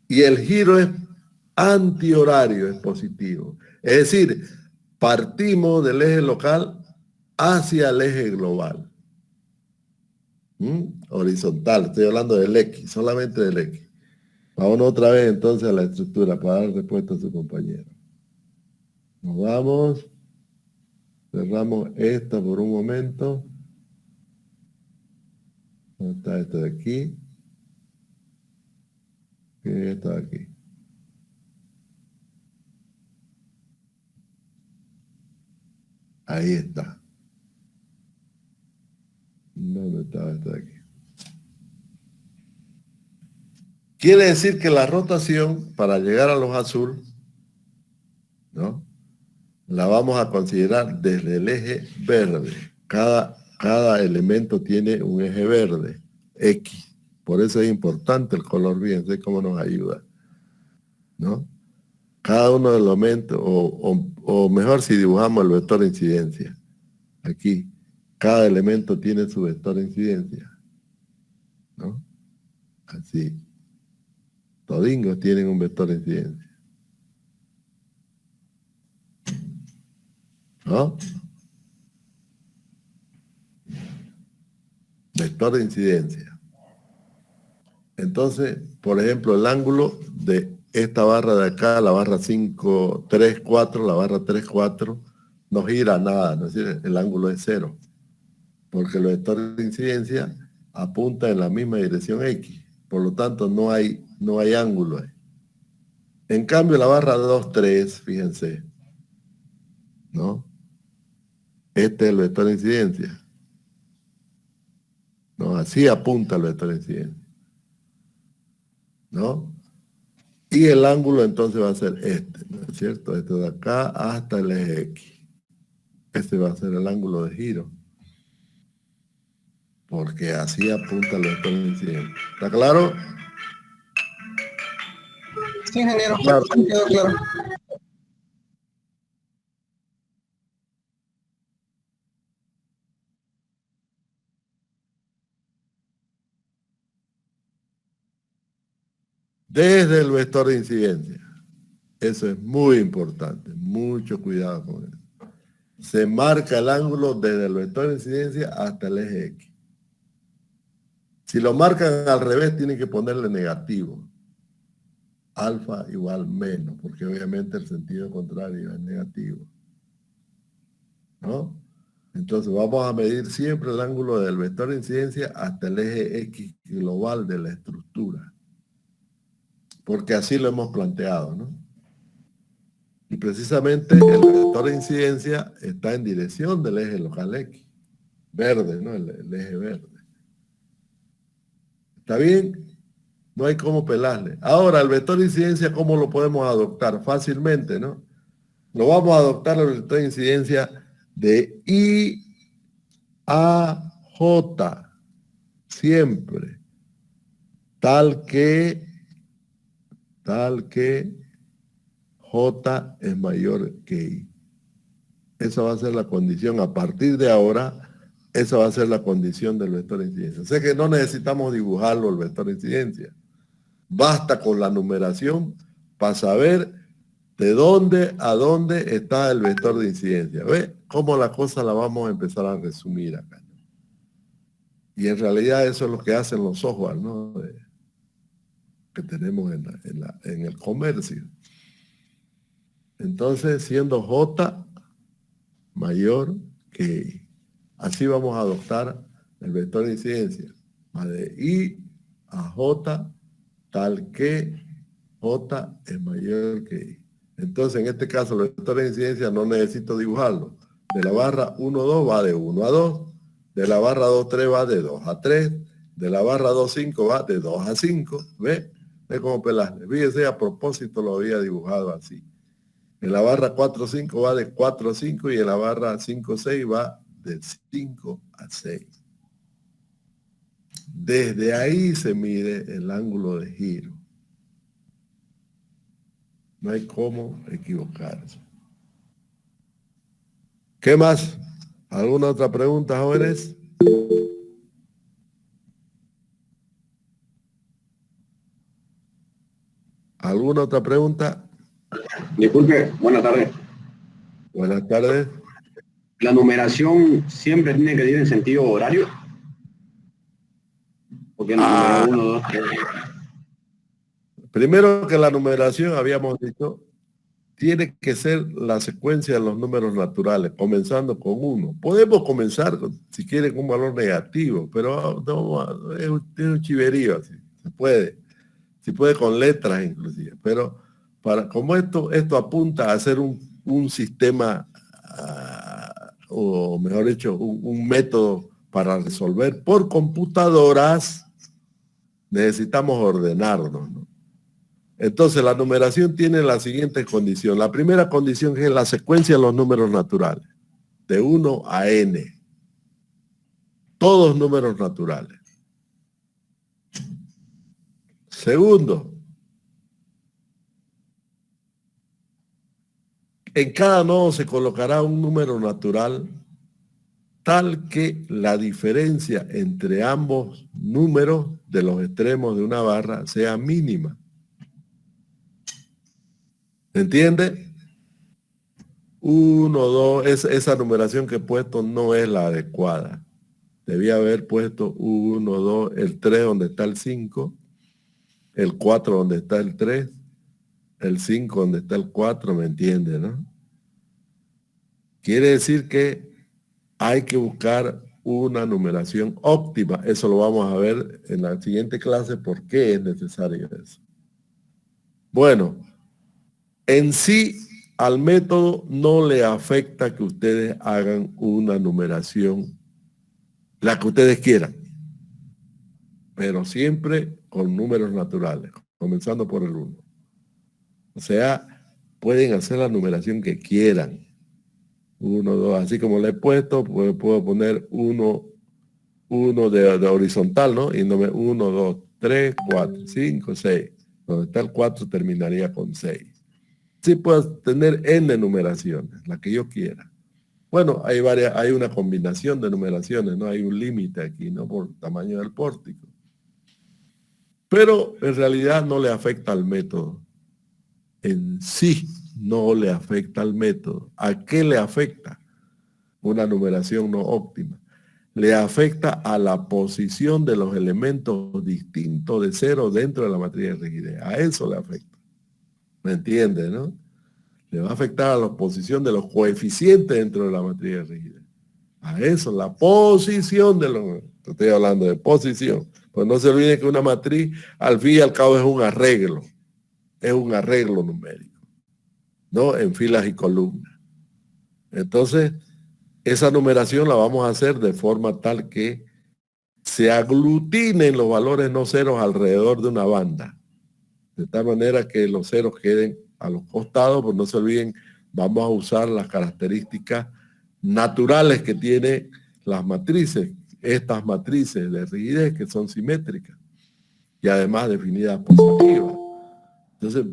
Y el giro es antihorario, es positivo. Es decir, partimos del eje local hacia el eje global. Horizontal, estoy hablando del X, solamente del X. Vamos otra vez entonces a la estructura para dar respuesta a su compañero. Nos vamos, cerramos esta por un momento. ¿Dónde está esto de aquí? Y esto de aquí. Ahí está. ¿Dónde estaba esto de aquí? Quiere decir que la rotación, para llegar a los azul, ¿no? La vamos a considerar desde el eje verde. Cada elemento tiene un eje verde, X. Por eso es importante el color, fíjense cómo nos ayuda, ¿no? Cada uno de los elementos, o mejor si dibujamos el vector de incidencia. Aquí, cada elemento tiene su vector de incidencia, ¿no? Así. Todingos tienen un vector de incidencia, ¿no? vector de incidencia. Entonces, por ejemplo, el ángulo de esta barra de acá, la barra 5, 3, 4, la barra 3, 4, no gira nada, ¿no es decir? El ángulo es 0, porque el vector de incidencia apunta en la misma dirección X, por lo tanto no hay ángulo ahí. En cambio, la barra 2, 3, fíjense, ¿no? Este es el vector de incidencia. ¿No? Así apunta el vector de incidencia, ¿no? Y el ángulo entonces va a ser este, ¿no es cierto? Este de acá hasta el eje X. Este va a ser el ángulo de giro. Porque así apunta el vector de incidencia. ¿Está claro? Sí, ingeniero, Claro. quedó claro. Desde el vector de incidencia. Eso es muy importante. Mucho cuidado con eso. Se marca el ángulo desde el vector de incidencia hasta el eje X. Si lo marcan al revés, tienen que ponerle negativo. Alfa igual menos, porque obviamente el sentido contrario es negativo, ¿no? Entonces vamos a medir siempre el ángulo del vector de incidencia hasta el eje X global de la estructura, porque así lo hemos planteado, ¿no? Y precisamente el vector de incidencia está en dirección del eje local X, verde, ¿no? El eje verde. ¿Está bien? No hay cómo pelarle. Ahora, el vector de incidencia, ¿cómo lo podemos adoptar? Fácilmente, ¿no? Lo vamos a adoptar el vector de incidencia de I a J, siempre, tal que J es mayor que I. Esa va a ser la condición. A partir de ahora, esa va a ser la condición del vector de incidencia. Sé que no necesitamos dibujarlo el vector de incidencia. Basta con la numeración para saber de dónde a dónde está el vector de incidencia. ¿Ve cómo la cosa la vamos a empezar a resumir acá? Y en realidad eso es lo que hacen los software, ¿no? Que tenemos en el comercio. Entonces, siendo J mayor que I. Así vamos a adoptar el vector de incidencia. Va de I a J, tal que J es mayor que I. Entonces, en este caso, el vector de incidencia no necesito dibujarlo. De la barra 1, 2 va de 1 a 2. De la barra 2, 3 va de 2 a 3. De la barra 2, 5 va de 2 a 5. ¿Ve? ¿Ve cómo pelarle? Fíjese, a propósito lo había dibujado así. En la barra 4, 5 va de 4 a 5 y en la barra 5, 6 va de 5 a 6. Desde ahí se mide el ángulo de giro. No hay cómo equivocarse. ¿Qué más? ¿Alguna otra pregunta, jóvenes? ¿Alguna otra pregunta? Disculpe, buenas tardes. Buenas tardes. ¿La numeración siempre tiene que ir en sentido horario? Porque número 1, 2, 3. Primero que la numeración, habíamos dicho, tiene que ser la secuencia de los números naturales, comenzando con 1. Podemos comenzar, si quieren, con un valor negativo, pero no, es un chiverío así. Se puede. Se puede con letras inclusive. Pero como esto apunta a ser un sistema, o mejor dicho, un método para resolver por computadoras, necesitamos ordenarnos, ¿no? Entonces, la numeración tiene la siguiente condición. La primera condición es la secuencia de los números naturales, de 1 a n. Todos números naturales. Segundo, en cada nodo se colocará un número natural tal que la diferencia entre ambos números de los extremos de una barra sea mínima. ¿Entiende? 1, 2, esa numeración que he puesto no es la adecuada. Debía haber puesto 1, 2, el 3 donde está el 5, el 4 donde está el 3, el 5 donde está el 4, ¿me entiende, no? Quiere decir que hay que buscar una numeración óptima. Eso lo vamos a ver en la siguiente clase, por qué es necesario eso. Bueno, en sí al método no le afecta que ustedes hagan una numeración, la que ustedes quieran, pero siempre con números naturales, comenzando por el 1. O sea, pueden hacer la numeración que quieran. 1, 2, así como le he puesto, pues puedo poner 1 de horizontal, ¿no? Y 1, 2, 3, 4, 5, 6. Donde está el 4 terminaría con 6. Sí puedo tener n numeraciones, la que yo quiera. Bueno, hay una combinación de numeraciones, no hay un límite aquí, ¿no? Por tamaño del pórtico. Pero en realidad no le afecta al método. En sí no le afecta al método. ¿A qué le afecta? Una numeración no óptima. Le afecta a la posición de los elementos distintos de 0 dentro de la matriz de rigidez. A eso le afecta. ¿Me entiende, no? Le va a afectar a la posición de los coeficientes dentro de la matriz de rigidez. A eso, la posición de los... Estoy hablando de posición. Pues no se olviden que una matriz, al fin y al cabo, es un arreglo. Es un arreglo numérico, ¿no? En filas y columnas. Entonces, esa numeración la vamos a hacer de forma tal que se aglutinen los valores no ceros alrededor de una banda. De tal manera que los ceros queden a los costados, pues no se olviden, vamos a usar las características naturales que tienen las matrices, estas matrices de rigidez que son simétricas y además definidas positivas. Entonces,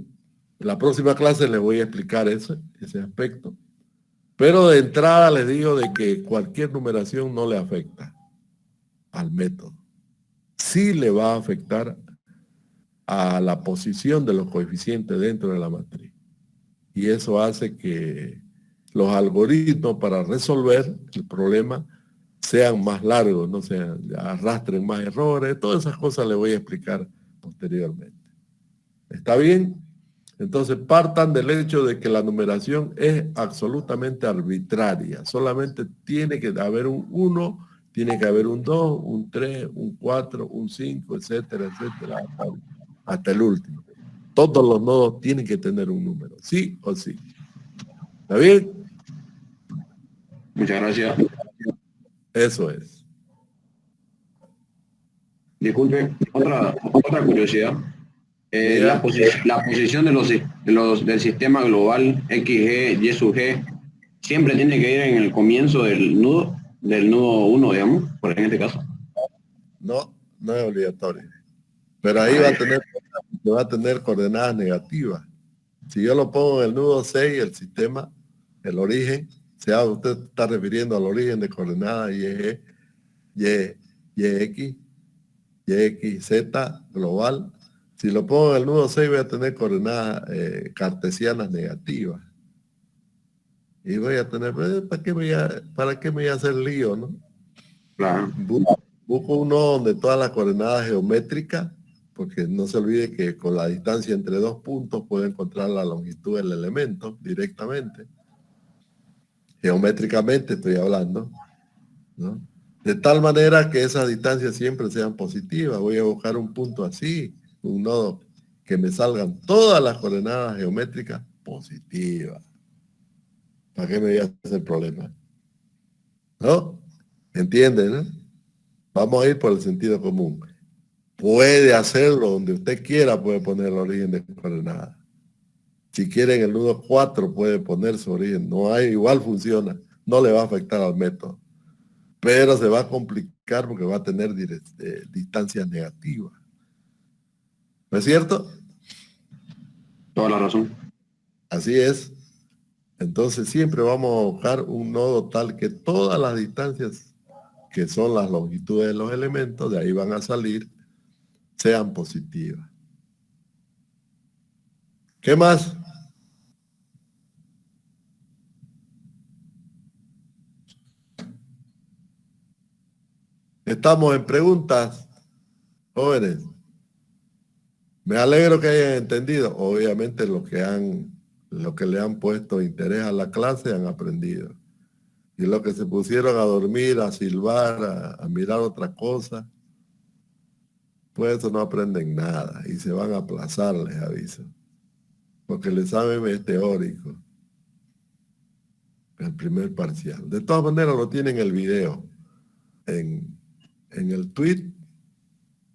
en la próxima clase les voy a explicar ese aspecto. Pero de entrada les digo de que cualquier numeración no le afecta al método. Sí le va a afectar a la posición de los coeficientes dentro de la matriz. Y eso hace que los algoritmos para resolver el problema sean más largos, no sean, arrastren más errores. Todas esas cosas les voy a explicar posteriormente. ¿Está bien? Entonces partan del hecho de que la numeración es absolutamente arbitraria. Solamente tiene que haber un 1, tiene que haber un 2, un 3, un 4, un 5, etcétera, etcétera, hasta el último. Todos los nodos tienen que tener un número, sí o sí. ¿Está bien? Muchas gracias. Eso es. Disculpe, otra curiosidad. Mira, La posición del sistema global XG, Y sub G, siempre tiene que ir en el comienzo del nudo 1, digamos, por en este caso. no es obligatorio. Pero ahí va a tener coordenadas negativas. Si yo lo pongo en el nudo 6, el sistema, el origen, sea usted está refiriendo al origen de coordenadas YG, YX, YXZ global. Si lo pongo en el nudo 6 voy a tener coordenadas cartesianas negativas. Y voy a tener, ¿para qué me voy a hacer lío, no? Claro. Busco uno donde todas las coordenadas geométricas, porque no se olvide que con la distancia entre dos puntos puedo encontrar la longitud del elemento directamente. Geométricamente estoy hablando, ¿no? De tal manera que esas distancias siempre sean positivas. Voy a buscar un punto así, un nodo que me salgan todas las coordenadas geométricas positivas. ¿Para qué me voy a hacer problema? ¿No? ¿Entienden, no? Vamos a ir por el sentido común. Puede hacerlo donde usted quiera, puede poner el origen de coordenadas. Si quiere en el nudo 4 puede poner su origen. No hay, igual funciona. No le va a afectar al método. Pero se va a complicar porque va a tener distancias negativas. ¿No es cierto? Toda la razón. Así es. Entonces siempre vamos a buscar un nodo tal que todas las distancias que son las longitudes de los elementos, de ahí van a salir, sean positivas. ¿Qué más? Estamos en preguntas, jóvenes. Me alegro que hayan entendido. Obviamente los que le han puesto interés a la clase han aprendido. Y los que se pusieron a dormir, a silbar, a mirar otra cosa, pues eso no aprenden nada y se van a aplazar, les aviso. Porque el examen es teórico. El primer parcial. De todas maneras lo tienen el video. En el tweet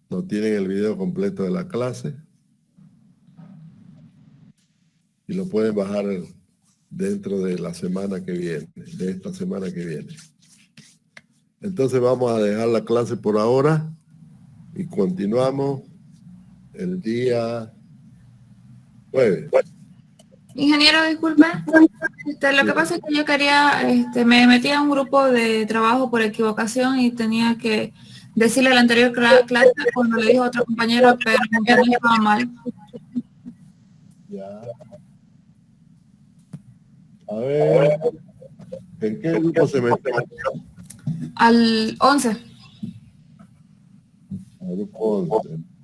no tienen el video completo de la clase. Y lo pueden bajar dentro de la semana que viene, de esta semana que viene. Entonces vamos a dejar la clase por ahora y continuamos el día jueves. Ingeniero, disculpe. Lo que pasa es que yo quería, me metí a un grupo de trabajo por equivocación y tenía que decirle a la anterior clase cuando le dijo a otro compañero, pero el compañero estaba mal. Ya. A ver, ¿en qué grupo se mete? Al 11. Al grupo 11.